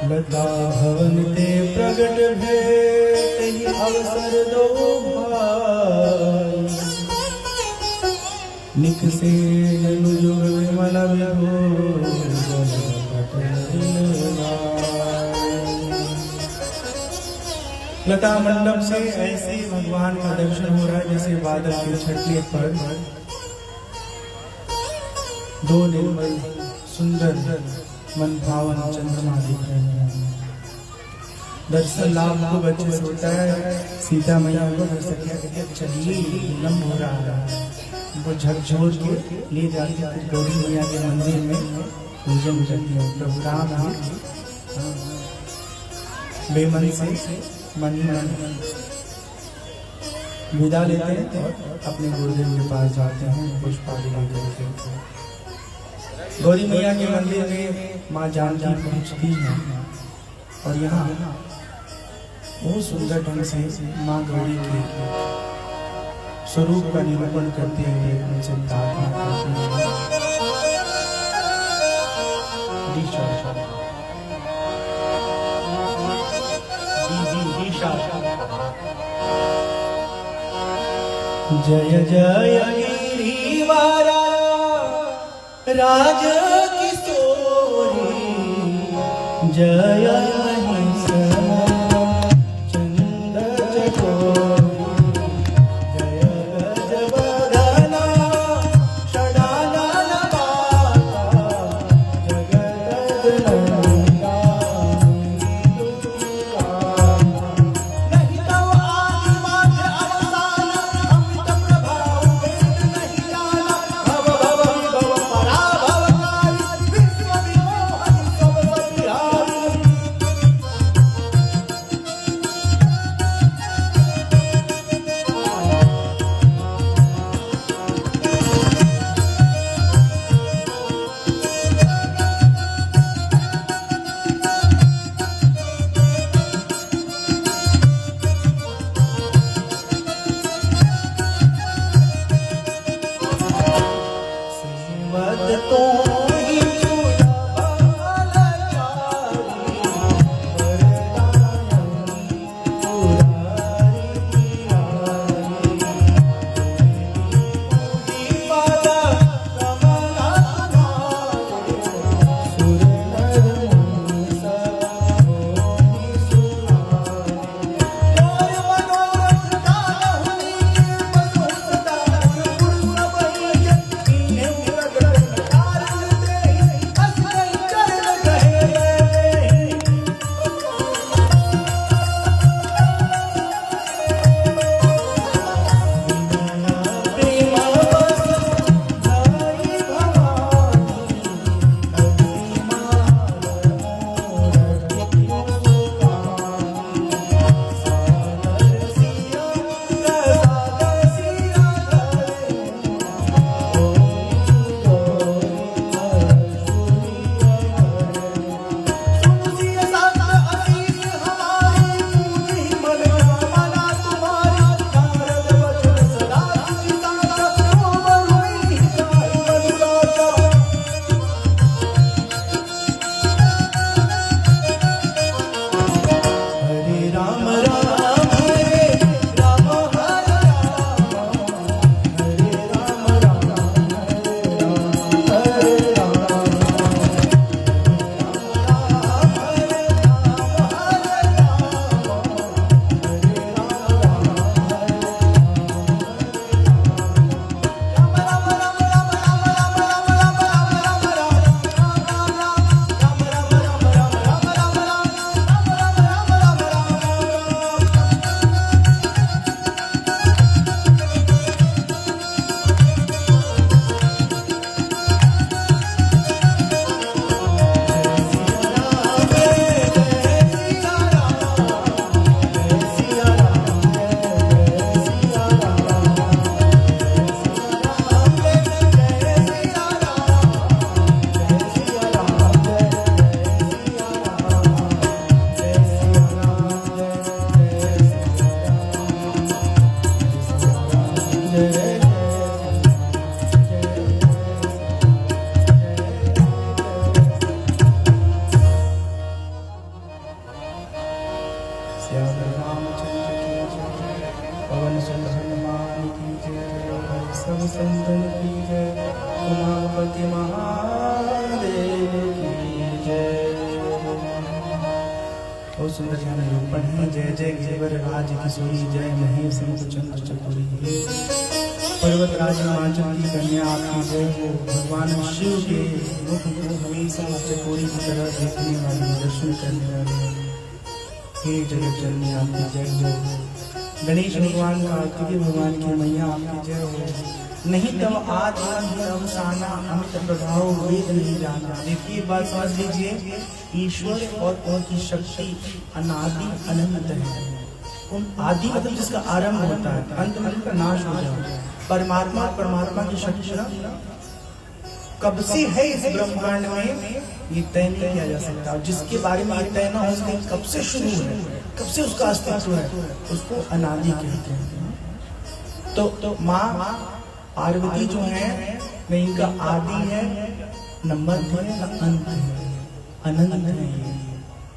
Speaker 1: लता भवन ते प्रगट भे तेहि अवसर दो भाई, निकसे जनु जुग विमल विभो लता मंडप से ऐसे भगवान का दर्शन हो रहा है जैसे बादल के छटने पर दो निर्मल सुंदर मन भावन चंद्रमा दिख रहे हैं। दर्शन लाभ खूब अच्छे से होता है। सीता मैया को दर्शन किया, चलिए विलम्ब हो रहा है, उनको झकझोर के ले जाके फिर गौरी मैया के मंदिर में पूजन करती है। प्रभु राम बेमन से मन विदा लेते हैं और अपने गुरुदेव के पास जाते हैं पुष्पादि लेकर के। गौरी मैया के मंदिर में माँ जानकी पहुँचती हैं और यहाँ बहुत सुंदर ढंग से माँ गौरी के स्वरूप का निरूपण करते हुए उनसे प्रार्थना करती हैं। जय जय गिरिवारा राज किशोरी, जय महिष चंद चकोरी, जय गजवदना षडानन पाता, जगत जननी संतन की जय, उमापति महादेव की जय। बहुत सुंदर यहाँ निरूपण है। जय जय घेवर राज किशोरी, जय महेश चंद्र चकोरी। पर्वत राज हिमाचल की कन्या आपकी जय हो। भगवान शिव के मुख को हमेशा चकोरी की तरह देखने वाली, दर्शन करने वाली हे जगत जननी आपकी जय हो। गणेश भगवान कार्तिकेय भगवान की मैया आपकी जय हो। नहीं तब आज अवसाना अमित प्रभाव वेद नहीं जाना। देखिए बात समझ लीजिए, ईश्वर और उनकी शक्ति अनादि अनंत है। उन आदि मतलब जिसका आरंभ होता है, अंत में का नाश हो जाए। परमात्मा की शक्ति कब से है इस ब्रह्मांड में, ये तय नहीं किया जा सकता। और जिसके बारे में ये तय ना हो सके कब से शुरू है, कब से उसका अस्तित्व है, उसको अनादि कहते हैं। तो माँ पार्वती जो है न इनका आदि है, न मध्य है, न अंत है, अनंत है।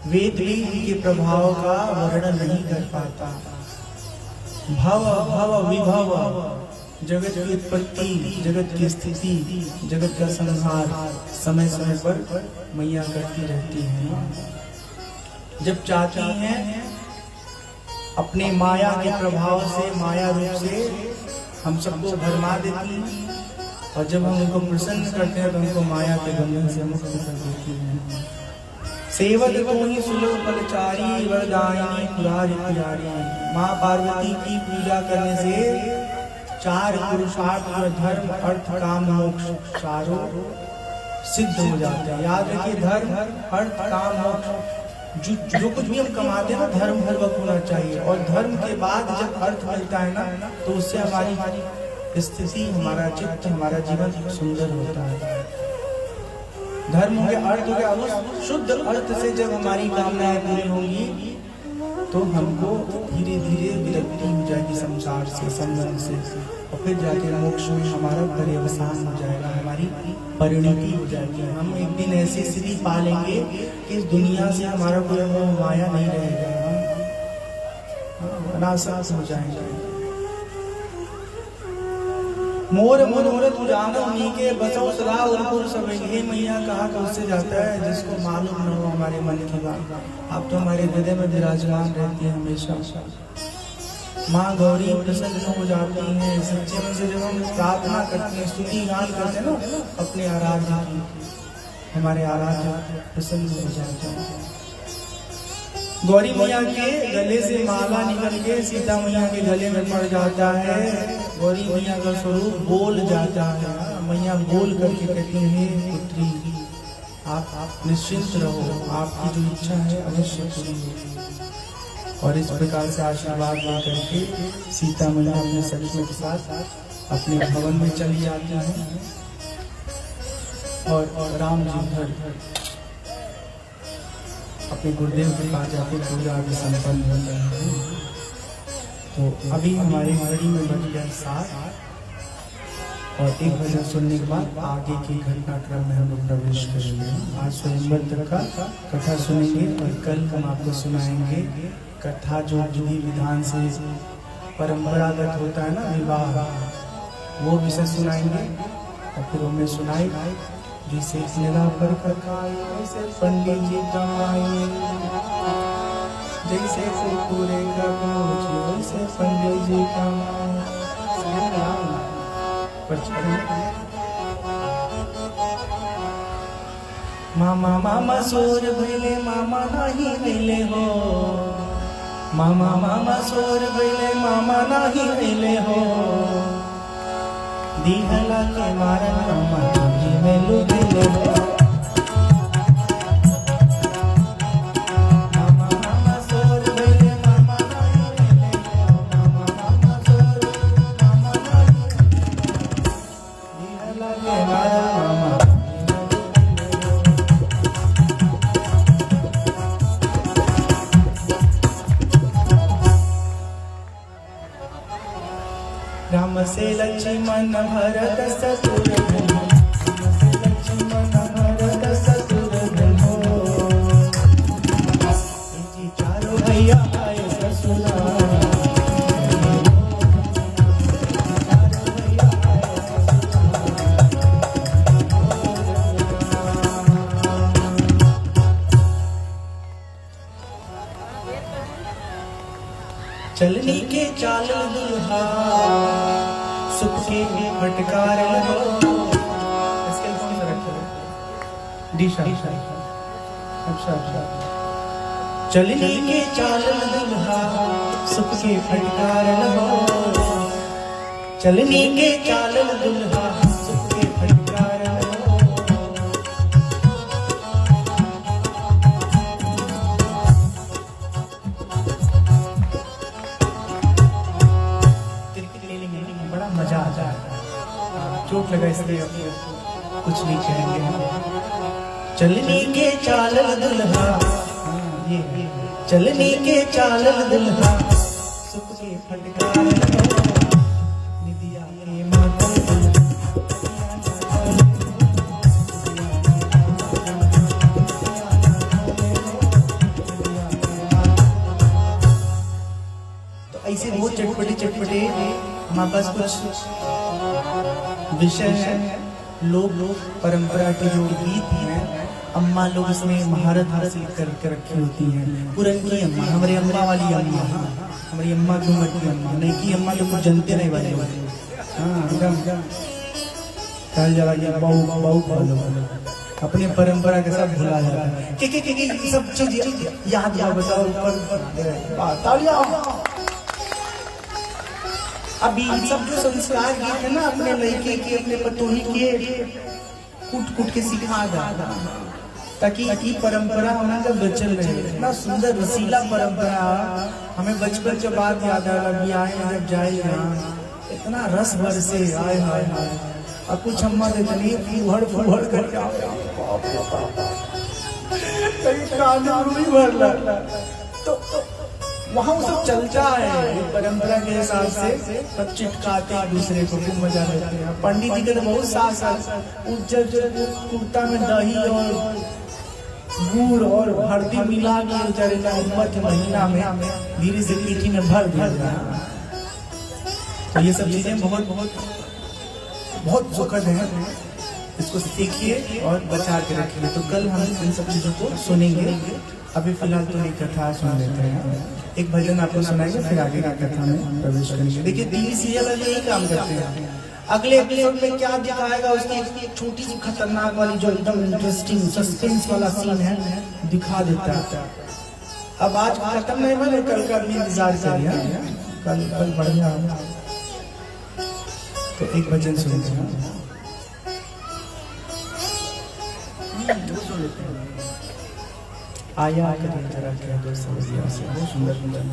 Speaker 1: वेद भी इनके प्रभाव का वर्णन नहीं कर पाता। भव भव विभव, जगत की उत्पत्ति, जगत की स्थिति, जगत का संहार समय समय पर मैया करती रहती है। जब चाहती हैं अपने माया के प्रभाव से, माया रूप से हम सबको भरमा देती हैं, और जब हम उनको प्रसन्न करते हैं तो उनको माया के बंधन से मुक्त कर देती हैं। सेवक को ही सुलभ फलचारी, वरदायिनी पुरारी पुरारी। माँ पार्वती की पूजा करने से 4 पुरुषार्थ, धर्म अर्थ काम मोक्ष चारों सिद्ध हो जाते हैं। याद रखिए, धर्म अर्थ काम मोक्ष, जो कुछ भी हम कमाते हैं ना, धर्म पूर्वक होना चाहिए। और धर्म के बाद जब अर्थ मिलता है ना, तो उससे हमारी स्थिति, हमारा चित्त, हमारा जीवन सुंदर होता है। धर्म हो गया, अर्थ हो गया। उस शुद्ध अर्थ से जब हमारी कामनाएं पूरी होंगी तो हमको धीरे धीरे विरक्ति हो जाएगी संसार से, संबंध से, और फिर जाके मोक्ष में हमारा पर्यवसान हो जाएगा, हमारी परिणति हो जाएगी। हम एक दिन ऐसी स्थिति पालेंगे कि इस दुनिया से हमारा कोई मोह माया नहीं रहेगा, हम अनासक्त हो जाएंगे। मोर मोर तू जानो नीके बसो सदा उनको सब। हे मैया कहा कि उससे जाता है जिसको मालूम न हो हमारे मन की बात। आप तो हमारे हृदय में विराजमान रहती है हमेशा। माँ गौरी प्रसन्न हो जाती हैं सच्चे मन से। जब हम प्रार्थना करते हैं, स्तुति गान करते हैं ना अपने आराध्य की, हमारे आराध्य प्रसन्न हो जाते हैं। गौरी मैया के गले से माला निकल के सीता मैया के गले में पड़ जाता है। गौरी मैया का स्वरूप बोल जाता है। मैया बोल करके कहती है, पुत्री आप निश्चिंत रहो, आपकी जो इच्छा है अवश्य पूरी होगी। और इस प्रकार से आशीर्वाद लेकर के सीता मैया अपने सखियों के साथ अपने भवन में चली जाती है। और राम जी घर अपने गुरुदेव के पास जाकर पूजा आदि संपन्न होता है। तो अभी हमारे घड़ी में बज गया 7, और 1 भजन सुनने के बाद आगे की घटनाक्रम में हम लोग प्रवेश करेंगे। आज स्वयंवर तक का कथा सुनेंगे, और कल हम आपको सुनाएंगे कथा जो विधि विधान से परंपरागत होता है ना, विवाह, वो विषय सुनाएंगे। और फिर हमें सुनाई जिसे निरा पर खाए, जैसे पंडित जी कमाए, जैसे पूरे का बोझ वैसे पंडित जी कमाए। मामा मामा सोर भैले मामा नहीं मिले हो, मामा मामा सोर भैले मामा नहीं मिले हो। दीहला के मारन मामा जी में लुभिले हो। मामा मामा सोर भैले मामा नहीं मिले हो, मामा मामा सोर मामा नहीं दीहला के मारन मामा। राम से लक्ष्मण भरत शत्रुघ्न, राम से लक्ष्मण भरत शत्रुघ्न हो। जी चारों भैया आए ससुराल, चारों भैया आए ससुराल। चलनी के चाल दुल्हा, सुख के फटकार लगो। इसके कौन सा रखा है? दिशा। अच्छा। चलने के चालन दुल्हा सुख के फटकार हो, चलने के चालन दुल्हा सुख के फटकार हो। क्रिकेट ले लेंगे बड़ा मजा आ जाएगा, चोट लगा इसलिए कुछ नहीं कहेंगे। चलने के चालन दुल्हा, चलने के चालन दुल्हा सुख के फटकार हो, निदिया के मातम तो ऐसे वो चटपटे चटपटे हमारे पास कुछ विषय है, लोग परंपरा के जो गीत हैं, अम्मा लोग इसमें महारत हासिल करके रखी होती हैं। पुरनकी अम्मा, हमारी अम्मा वाली अम्मा, हमारी अम्मा की उम्र की अम्मा, नहीं की अम्मा लोग जनते नहीं वाले। हाँ एकदम कल जरा ये बहु बहु फॉलो अपने परंपरा के सब भुला जाता है। के सब चीज याद याद बताओ ऊपर तालियां। अभी सब जो संस्कार गीत है ना, अपने लड़के के अपने पतोही के कूट कूट के सिखा जाता, ताकि ये परंपरा होना जब बचल रहे। इतना सुंदर रसीला परंपरा, हमें बचपन के बाद याद आया ब्याह में जब जाएगा इतना रस भर से आए हाय हाय। अब कुछ अम्मा ने जनी फुहड़ फुहड़ करके तो वहाँ वो सब चलता है परंपरा के हिसाब से, सब चिटकाते हैं दूसरे को, खूब मजा लेते हैं। पंडित जी के तो बहुत सास कुर्ता में दही और गुड़ और हल्दी मिला के बेचारे नवंबर के महीना में धीरे से पीठी में भर दिया। तो ये सब चीजें बहुत बहुत बहुत सुखद है, इसको सीखिए और बचा के रखिए। तो कल हम इन सब चीजों को सुनेंगे, अभी फिलहाल तो एक कथा सुन लेते हैं, एक भजन आपको सुनाएंगे, फिर आगे की कथा में प्रवेश करेंगे। देखिए टीवी सीरियल वाले यही काम करते हैं, अगले एपिसोड में क्या दिखाएगा उसकी एक छोटी सी खतरनाक वाली जो एकदम इंटरेस्टिंग सस्पेंस वाला सीन है दिखा देता है। अब आज खत्म नहीं बने, कल का भी इंतजार करिए, कल बढ़िया। तो एक भजन सुनते हैं, आया करें जरा कह दो समझिया से, बहुत सुंदर भजन।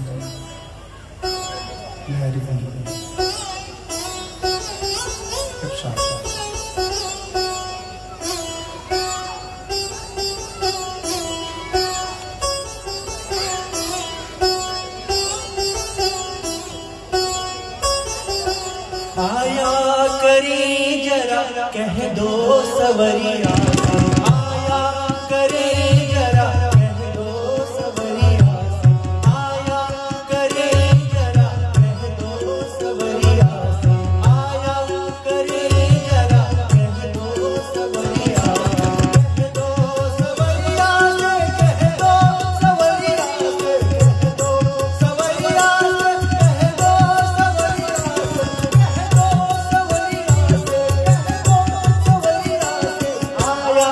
Speaker 1: आया करे जरा कह दो सवरिया, आया करे जरा कह दो सवरिया, आया करे जरा कह दो सवरिया, आया करे जरा कह दो सवरिया, कह दो सवरिया से, कह दो सवरिया से, कह दो सवरिया से, कह दो सवरिया से, आया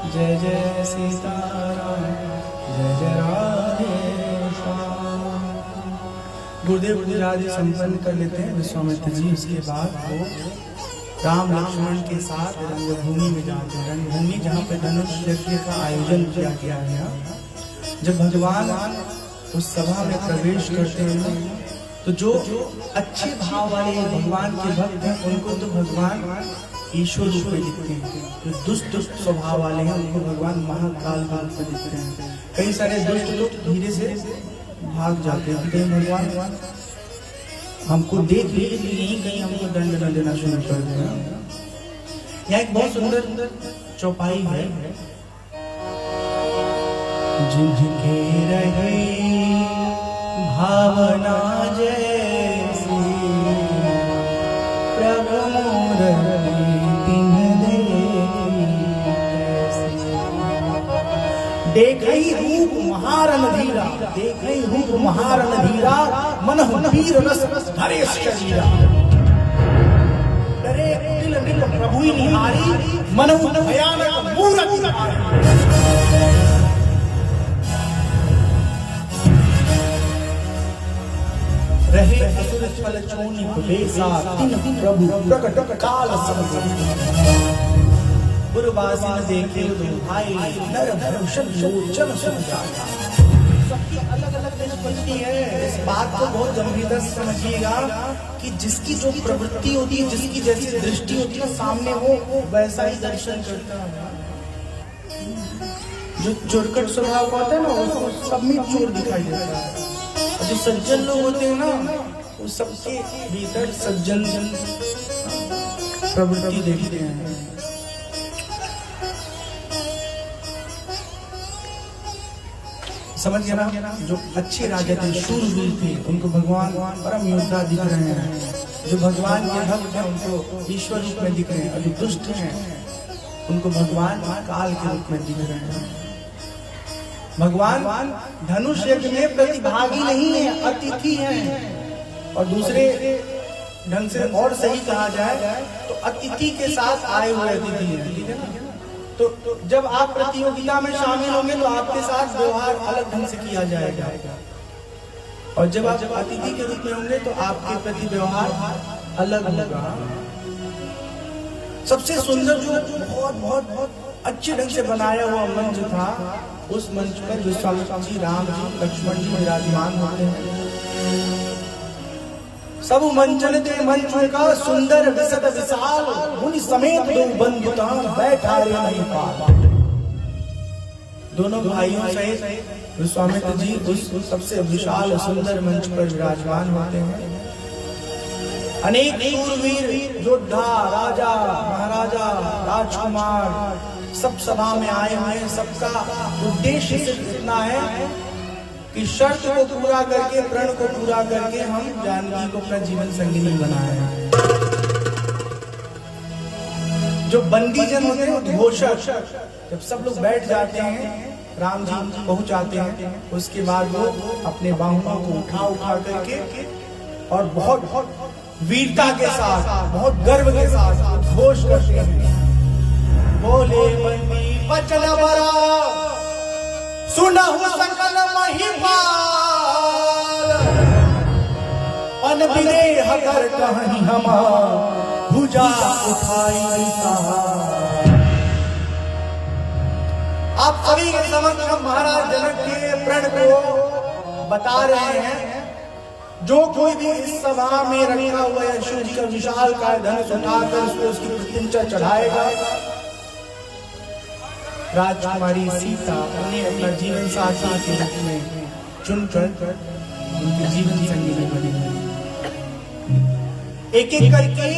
Speaker 1: जय जय सीताराम, जय जय राधे श्याम। गुरुदेव पूजा आदि संपन्न कर लेते हैं विश्वामित्र जी। उसके बाद वो राम लक्ष्मण के साथ रंगभूमि में जाते हैं। रंगभूमि जहाँ पे धनुष यज्ञ का आयोजन किया गया है। जब भगवान उस सभा में प्रवेश करते हैं तो जो अच्छे भाव वाले भगवान के भक्त हैं उनको तो भगवान ईश्वर रूप में दिखते हैं। जो दुष्ट स्वभाव वाले हैं उनको भगवान महाकाल के रूप में दिखते हैं। कई सारे दुष्ट लोग धीरे से भाग जाते हैं कि भगवान हमको देख लीजिए, यहीं कहीं हमको दंड न देना शुरू कर देना। यहाँ एक बहुत सुंदर चौपाई है। जिनके रहे भावना जैसी प्रभु मोर देखई रूप महारन धीरा, देखई रूप महारन धीरा, मन वीर रस धरे शरीरा। डरे दिल दिल प्रभु निहारी, मन भयानक मूरति धारी। रहे असुर छल चोनी बेसा, तिन प्रभु प्रकट काल सब। गुरुबासी ने देखे तो भाई नर भूषण लोचन सुजाता। सबकी अलग अलग निष्पत्ति है। इस बात को बहुत गंभीरता से समझिएगा कि जिसकी जो प्रवृत्ति होती है, जिसकी जैसी दृष्टि होती है सामने, वो वैसा ही दर्शन करता है। जो चोरकट स्वभाव होता है ना, उसको सब में चोर दिखाई देता है। और जो सज्जन लोग होते हैं ना, वो सबके भीतर सज्जन प्रवृत्ति देखते हैं। समझ गया ना? जो अच्छे राजा थे, शूरवीर थे, उनको भगवान परम योद्धा दिख रहे हैं। जो भगवान के भक्त हैं उनको ईश्वर रूप में दिख रहे हैं। और जो दुष्ट हैं उनको भगवान काल के रूप में दिख रहे हैं। भगवान धनुष यज्ञ में प्रतिभागी नहीं है, अतिथि हैं। और दूसरे ढंग से और सही कहा जाए तो अतिथि के साथ आए हुए अतिथि हैं। ठीक है ना? तो जब आप प्रतियोगिता में शामिल होंगे तो आपके साथ व्यवहार अलग ढंग से किया जाएगा। और जब आप अतिथि के रूप में होंगे तो आपके प्रति व्यवहार अलग होगा। सबसे सुंदर जो बहुत बहुत बहुत अच्छे ढंग से बनाया हुआ मंच था, उस मंच पर विश्वामित्र जी, राम जी, लक्ष्मण जी विराजमान होते हैं। सब मंचन दे मंच का सुंदर विसत विशाल, मुनि समेत दो बंधुता बैठा रे नहीं पाल। दोनों भाइयों सहित विश्वामित्र जी उस सबसे विशाल सुंदर मंच पर विराजमान होते हैं। अनेक शूरवीर योद्धा, राजा, महाराजा, राजकुमार सब सभा में आए हुए हैं। सबका उद्देश्य सिर्फ इतना है कि शर्त को पूरा करके, प्रण को पूरा करके हम जानकी को अपना जीवन संगिनी बनाए। जो बंदी जन होते हैं, घोषक, जब सब लोग बैठ जाते हैं, राम जी पहुंच जाते हैं, उसके बाद वो अपने बाहुओं को उठा करके और बहुत वीरता के साथ, बहुत गर्व के साथ घोष करते हैं। बोले बंदी बचन बरा, सुनहु सकल महिपाल, अन विदेह कर कहीं हमा, भुजा उठाई सहाय। आप सभी के समक्ष हम महाराज जनक के प्रण को बता रहे हैं। जो कोई भी इस सभा में रखा हुआ है, शिव जी का विशाल काय धनुष उठाकर उसको उसकी प्रतिष्ठा चढ़ाएगा। राजकुमारी सीता उन्हें अपना जीवन साथी के रूप में चुनकर उनकी जीवन संगिनी बनेगी। एक एक करके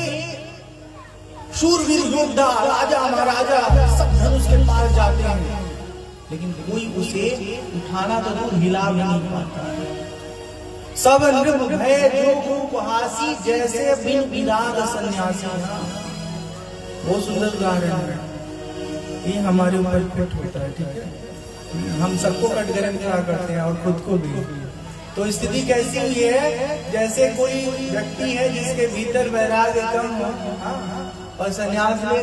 Speaker 1: शूरवीर योद्धा, राजा, महाराजा सब धनुष के पास जाते हैं, लेकिन कोई उसे उठाना तो दूर हिला भी नहीं पाता। सब नृप भय जो उपहासी, जैसे बिन विराग सन्यासी। बहुत सुंदर उदाहरण है ये, हमारे ऊपर फिट होता है। ठीक है, हम सबको कटघरे में खड़ा करते हैं और खुद को भी। तो स्थिति कैसी हुई है, जैसे कोई व्यक्ति है जिसके भीतर वैराग्य कम हो और संन्यास ले,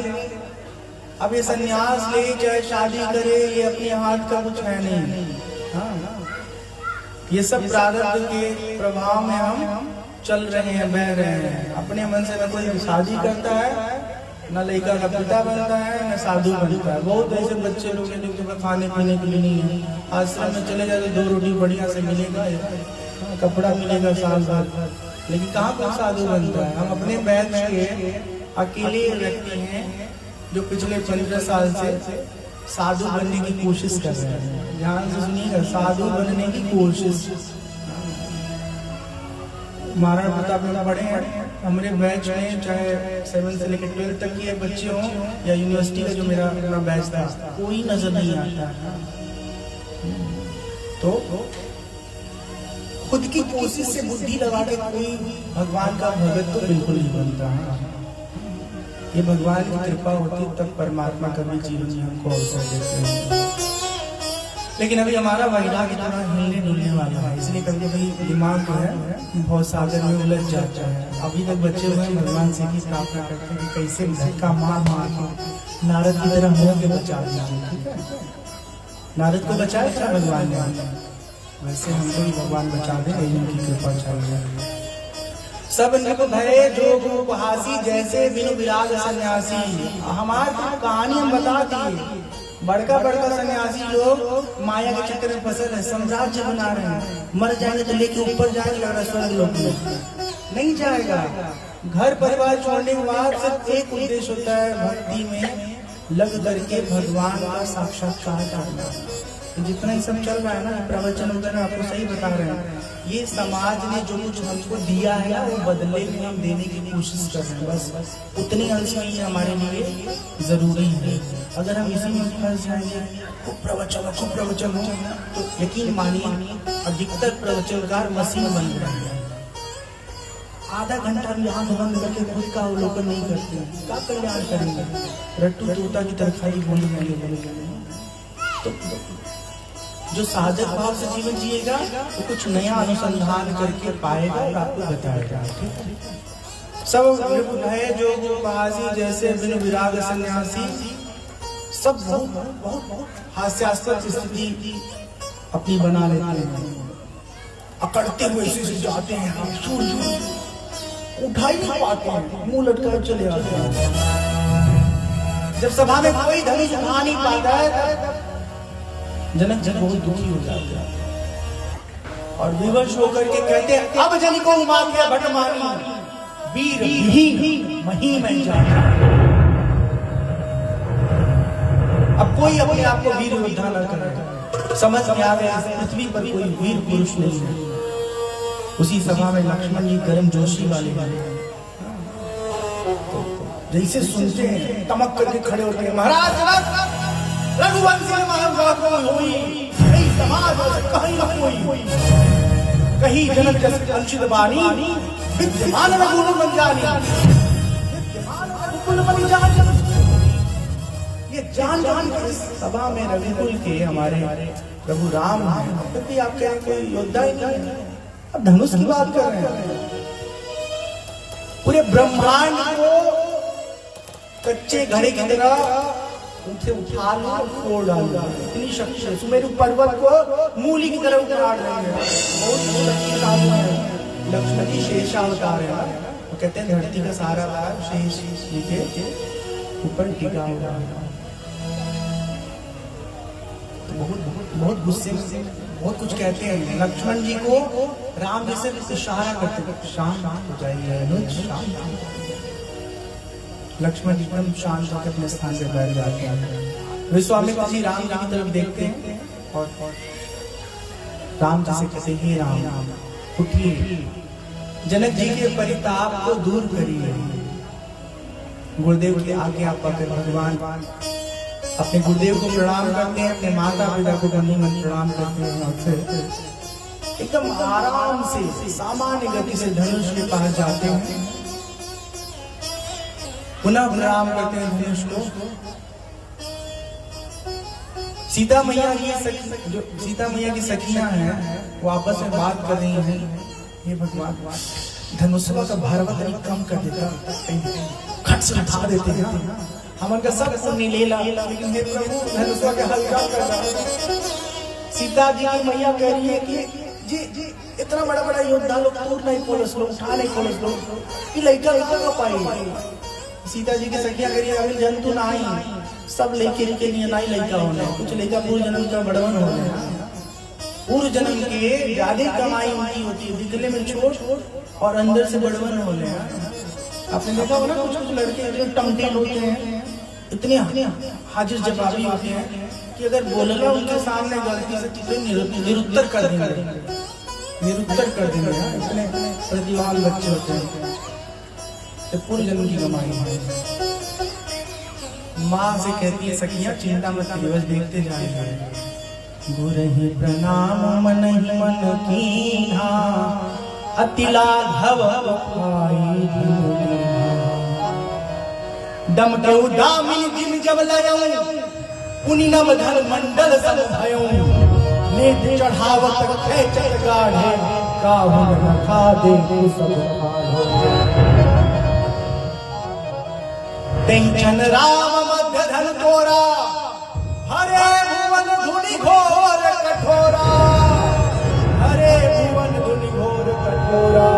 Speaker 1: अब ये सन्यास ले चाहे शादी करे, ये अपने हाथ का कुछ है नहीं। हाँ, ये सब प्रारब्ध के प्रभाव में हम चल रहे हैं, बह रहे हैं। अपने मन से न कोई शादी करता है, न लड़का का पिता बनता है, न साधु बनता है। बहुत ऐसे बच्चे लोग हैं जिनके पास खाने पीने के लिए नहीं है। आश्रम में चले जाते 2 रोटी बढ़िया से मिलेगा, कपड़ा मिलेगा साल भर, लेकिन कहाँ कोई साधु बनता है। हम अपने बैच के अकेले व्यक्ति हैं जो पिछले 15 साल से साधु बनने की कोशिश कर रहे हैं। ध्यान से सुनिएगा, साधु बनने की कोशिश। महाराणा प्रताप में पढ़े हैं हमारे बैच में, चाहे 7 से लेकर 12 तक के बच्चे हों या यूनिवर्सिटी का जो मेरा बैच था, कोई नजर नहीं आता। तो खुद की कोशिश से बुद्धि लगा के कोई भगवान का भगत तो बिल्कुल नहीं बनता है। ये भगवान की कृपा होती तब परमात्मा कभी जीवन में हमको अवसर देते हैं। लेकिन अभी हमारा वैराग्य थोड़ा हिलने डुलने वाला है, इसलिए कभी कभी दिमाग जो है बहुत सागर में उलझ जाता है। अभी तक बच्चे हुए भगवान से की प्रार्थना करते हैं कि कैसे धक्का मार मार के नारद की तरह मुंह के बचा दीजिए। ठीक है, नारद को बचाया था भगवान ने, वैसे हमको भी भगवान बचा दे, उनकी कृपा चाहिए। सब नभ भये जोग उपहासी, जैसे बिनु विराग सन्यासी। हमारी कहानी हम बता दिए, बड़का बड़का सन्यासी लोग माया के चक्कर में फंसे हैं, साम्राज्य बना रहे हैं। मर जाएंगे तो लेके ऊपर जाएंगे, लग रहा स्वर्ग लोक में नहीं जाएगा। घर परिवार छोड़ने के बाद सिर्फ एक उद्देश्य होता है, भक्ति में लग करके भगवान का साक्षात्कार करना। जितना ही सब चल रहा है ना, प्रवचन वगैरह आपको सही बता रहे हैं, ये समाज ने जो कुछ हमको दिया है ना, वो बदले में हम देने की कोशिश कर रहे हैं। बस उतनी अंश में ही हमारे लिए जरूरी है। अगर हम इसी में फंस जाएंगे, खूब प्रवचन हो, तो यकीन मानिए अधिकतर प्रवचनकार मशीन बन रहे हैं। आधा घंटा भी आंख बंद करके खुद का अवलोकन नहीं करते, क्या कल्याण करेंगे? रट्टू तोता की तरह खाली बोली जाएंगे। तो जो साधक भाव से जीवन जिएगा वो कुछ नया अनुसंधान करके पाएगा और आपको बताएगा। सब है जो उपहासी, जैसे बिनु विराग सन्यासी। सब बहुत हास्यास्पद स्थिति अपनी बना लेते हैं, अकड़ते हुए ऐसे जाते हैं, सूर्य उठा ही नहीं पाते हैं, मुंह लटका चले आते हैं। जब सभा में कोई धनुष उठा नहीं पाता है, जनक जी बहुत दुखी हो जाते हैं और विवश होकर के कहते हैं, अब जन को उमा के भटमानी, वीर विहीन मही में जाता। अब कोई अपने आप को वीर योद्धा न करे। समझ में आ गया पृथ्वी पर कोई वीर पुरुष नहीं है। उसी सभा में लक्ष्मण जी गर्म जोशी वाले जैसे सुनते हैं तमक करके खड़े होते हैं, महाराज रघुवंश हुई कहीं समाज कहीं कोई, कहीं जनक जस अंशित बानी, विद्यमान रघुकुल बन जानी, रघुकुल बन जानी। ये जान के सभा में रघुकुल के हमारे प्रभु राम हैं, तब भी आप कह रहे कोई योद्धा ही नहीं है। अब धनुष की बात कर रहे हैं, पूरे ब्रह्मांड को कच्चे घड़े की तरह उनसे उठा लो और फोड़ डालो, इतनी शक्ति है। सुमेरु पर्वत को मूली की तरह उखाड़ रहे हैं। बहुत शक्तिशाली है। लक्ष्मण जी शेषावतार है, वो कहते हैं धरती का सारा भार शेष जी के ऊपर टिका हुआ है। तो बहुत गुस्से से बहुत कुछ कहते हैं। लक्ष्मण जी को राम जी से इशारा करते हैं, शांत हो जाइए। लक्ष्मण जी एकदम शांत होकर अपने स्थान से बैठ जाते हैं। विश्वामित्र जी राम जी की तरफ देखते हैं और राम जी से कहते हैं, हे राम उठिए, जनक जी के परिताप को दूर करिए। गुरुदेव की आज्ञा पाकर भगवान अपने गुरुदेव को प्रणाम करते हैं, अपने माता पिता को दंडवत प्रणाम करते हैं और फिर एकदम आराम से सामान्य गति से धनुष के पास जाते हैं, पुनः प्रणाम करते हैं धनुष को। सीता मैया की सखियां हैं, वो आपस में बात कर रही हैं, हे भगवान धनुषवा का भारवत कम कर देता, खट से उठा देते हैं, हमन का सब पुण्य लेला, लेकिन हे प्रभु धनुषवा के हल्का कर रहा। सीता जी की मैया कह रही है कि जी इतना बड़ा बड़ा योद्धा लोग तोड़ नहीं पुलिस लोग उठा नहीं पुलिस लोग, ये लड़का लड़का का पाई। सीता जी की सखिया कह रही है अभी जंतु ना आई, सब लड़के के लिए ना ही लड़का होने, कुछ लड़का पूर्व जन्म का बड़वन होने, पूर्व जन्म के ज्यादा कमाई उनकी होती है, दिखने में छोट और अंदर से बड़वन होने। आपने देखा होगा ना कुछ कुछ लड़के जो टमटे होते हैं, इतने हाजिर जवाबी होते हैं कि अगर बोलना उनके सामने गलती से तो निरुत्तर कर देंगे, निरुत्तर कर देंगे। इतने प्रतिभावान बच्चे होते हैं, तो पूर्व जन्म की कमाई है। माँ से कहती है सखियां चिंता मत करिए, बस देखते जाएंगे। गुरहि प्रणाम मन ही मन कीन्हा, अतिला धव पाई दम के उदामी जिन जब लयऊ, उनी नव धन मंडल सब भयऊ, नेत्र चढ़ावत खेचत गाढ़े, काहुन रखा दे सब तेंचन राम मध्य धन तोरा, हरे भुवन धुनि घोर कठोरा, हरे भुवन धुनि घोर कठोरा,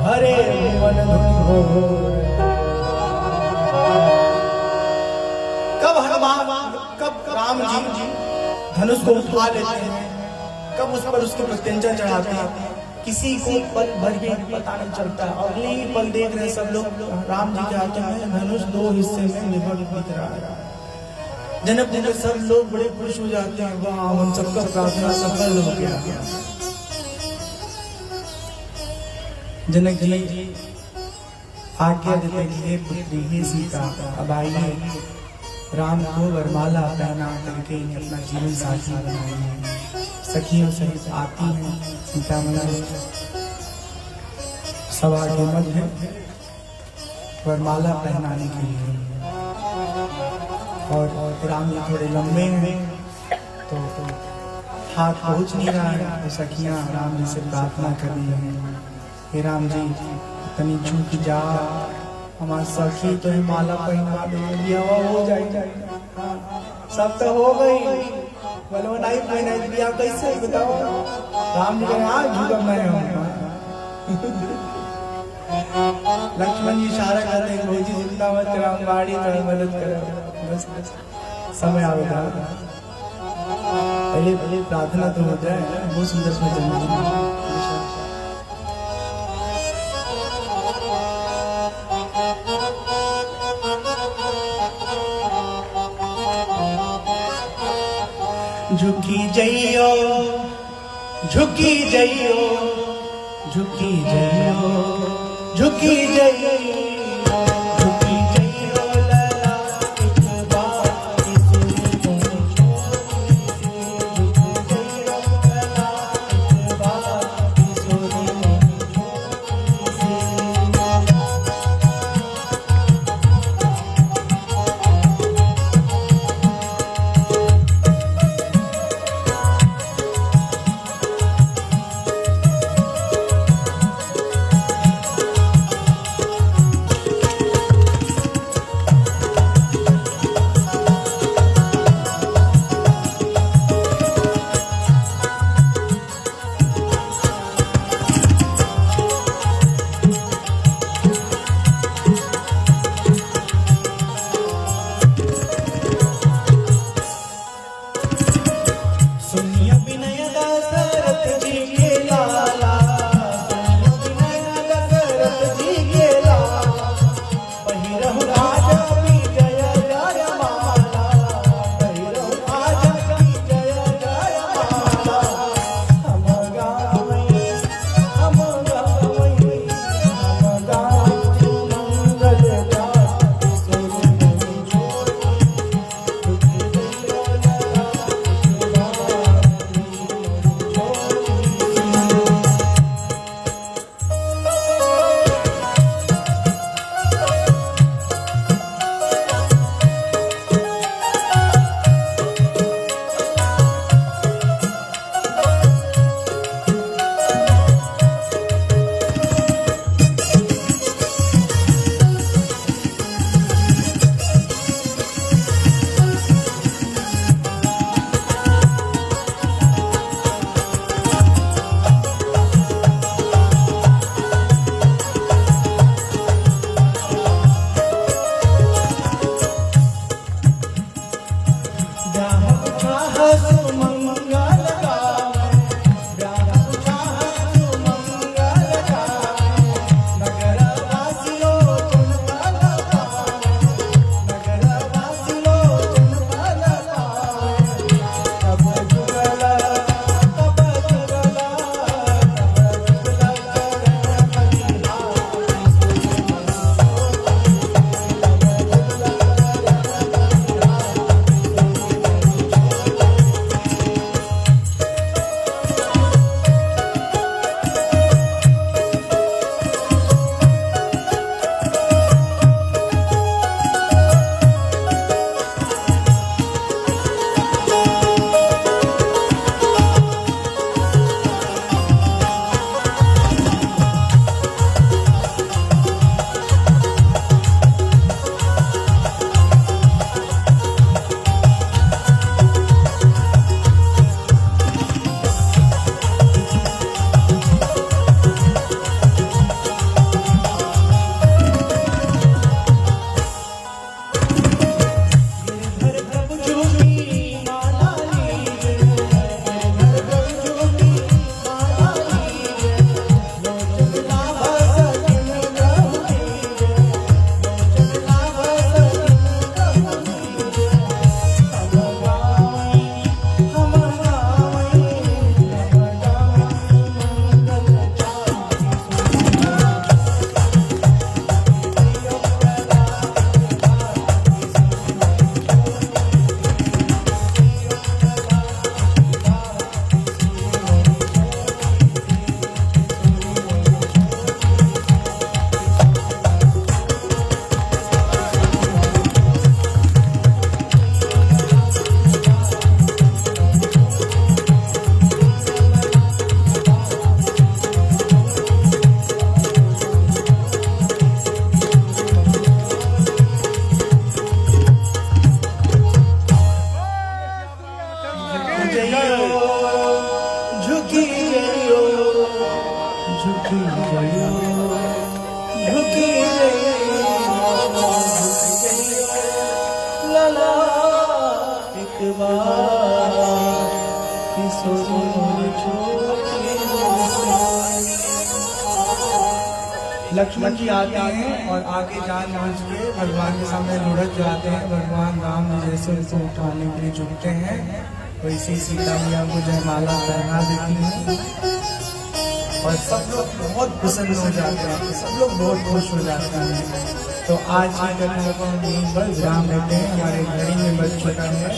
Speaker 1: हरे भुवन धुनि घोर। कब राम जी धनुष को उठा लेते हैं, कब उस पर उसके प्रत्यंचा चढ़ाते हैं, किसी को पल भर भी पता नहीं चलता। अगले ही पल देख रहे सब लोग राम जी के हाथों में धनुष दो हिस्से में विभक्त दिख रहा है। जनक जी सब लोग बड़े खुश हो जाते हैं, वाह उन सबका प्रार्थना सफल हो गया। जनक जी आज्ञा देते कि हे पुत्री हे सीता, अब आइए राम को वरमाला पहना करके अपना जीवन साथी बनाएंगे। सखियों सहित आती हैं सीता मैया सभा के मध्य वरमाला पहनाने के लिए, और राम जी थोड़े लंबे हैं तो हाथ पहुंच नहीं रहा है, तो सखियां राम जी से प्रार्थना कर रही हैं, हे राम जी तनी झुक जा, हमारे सखी तो है माला पहना दे, हो जाए सब तो हो गई, बोलो नहीं पहना दिया कैसे बताओ। राम जी कहे हाँ झुका मैं हूँ। लक्ष्मण जी इशारा करते हैं भाई जी जिंदा मत राम बाड़ी तो मदद करो, बस समय आवेगा। पहले प्रार्थना तो हो जाए, बहुत सुंदर से जन्म। झुकी जइयो झुकी जइयो झुकी जइयो झुकी जइयो झुकी जइयो लला एक बार झुकी जइयो लला एक बार एक बार किशोर छोटे लक्ष्मण जी आते हैं और आगे जान बूझ के भगवान के सामने लुढ़क जाते हैं। भगवान राम जी जैसे उनको उठाने के लिए झुकते हैं, वैसे ही सीता मैया को जयमाला पहना देती हैं और सब लोग बहुत प्रसन्न हो जाते हैं, सब लोग बहुत खुश हो जाते हैं। तो आज की कथा को हम यहीं पर विराम देते हैं। हमारे घड़ी में बज चुका है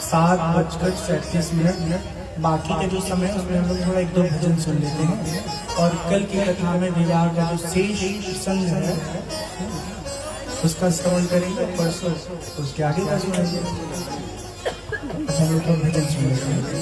Speaker 1: 7:37। बाकी का जो समय है उसमें हम लोग थोड़ा 1-2 भजन सुन लेते हैं और कल की कथा में विवाह का जो शेष प्रसंग है उसका श्रवण करेंगे। परसों उसके आगे का सुनेंगे। हम लोग तो भजन सुन लेते हैं।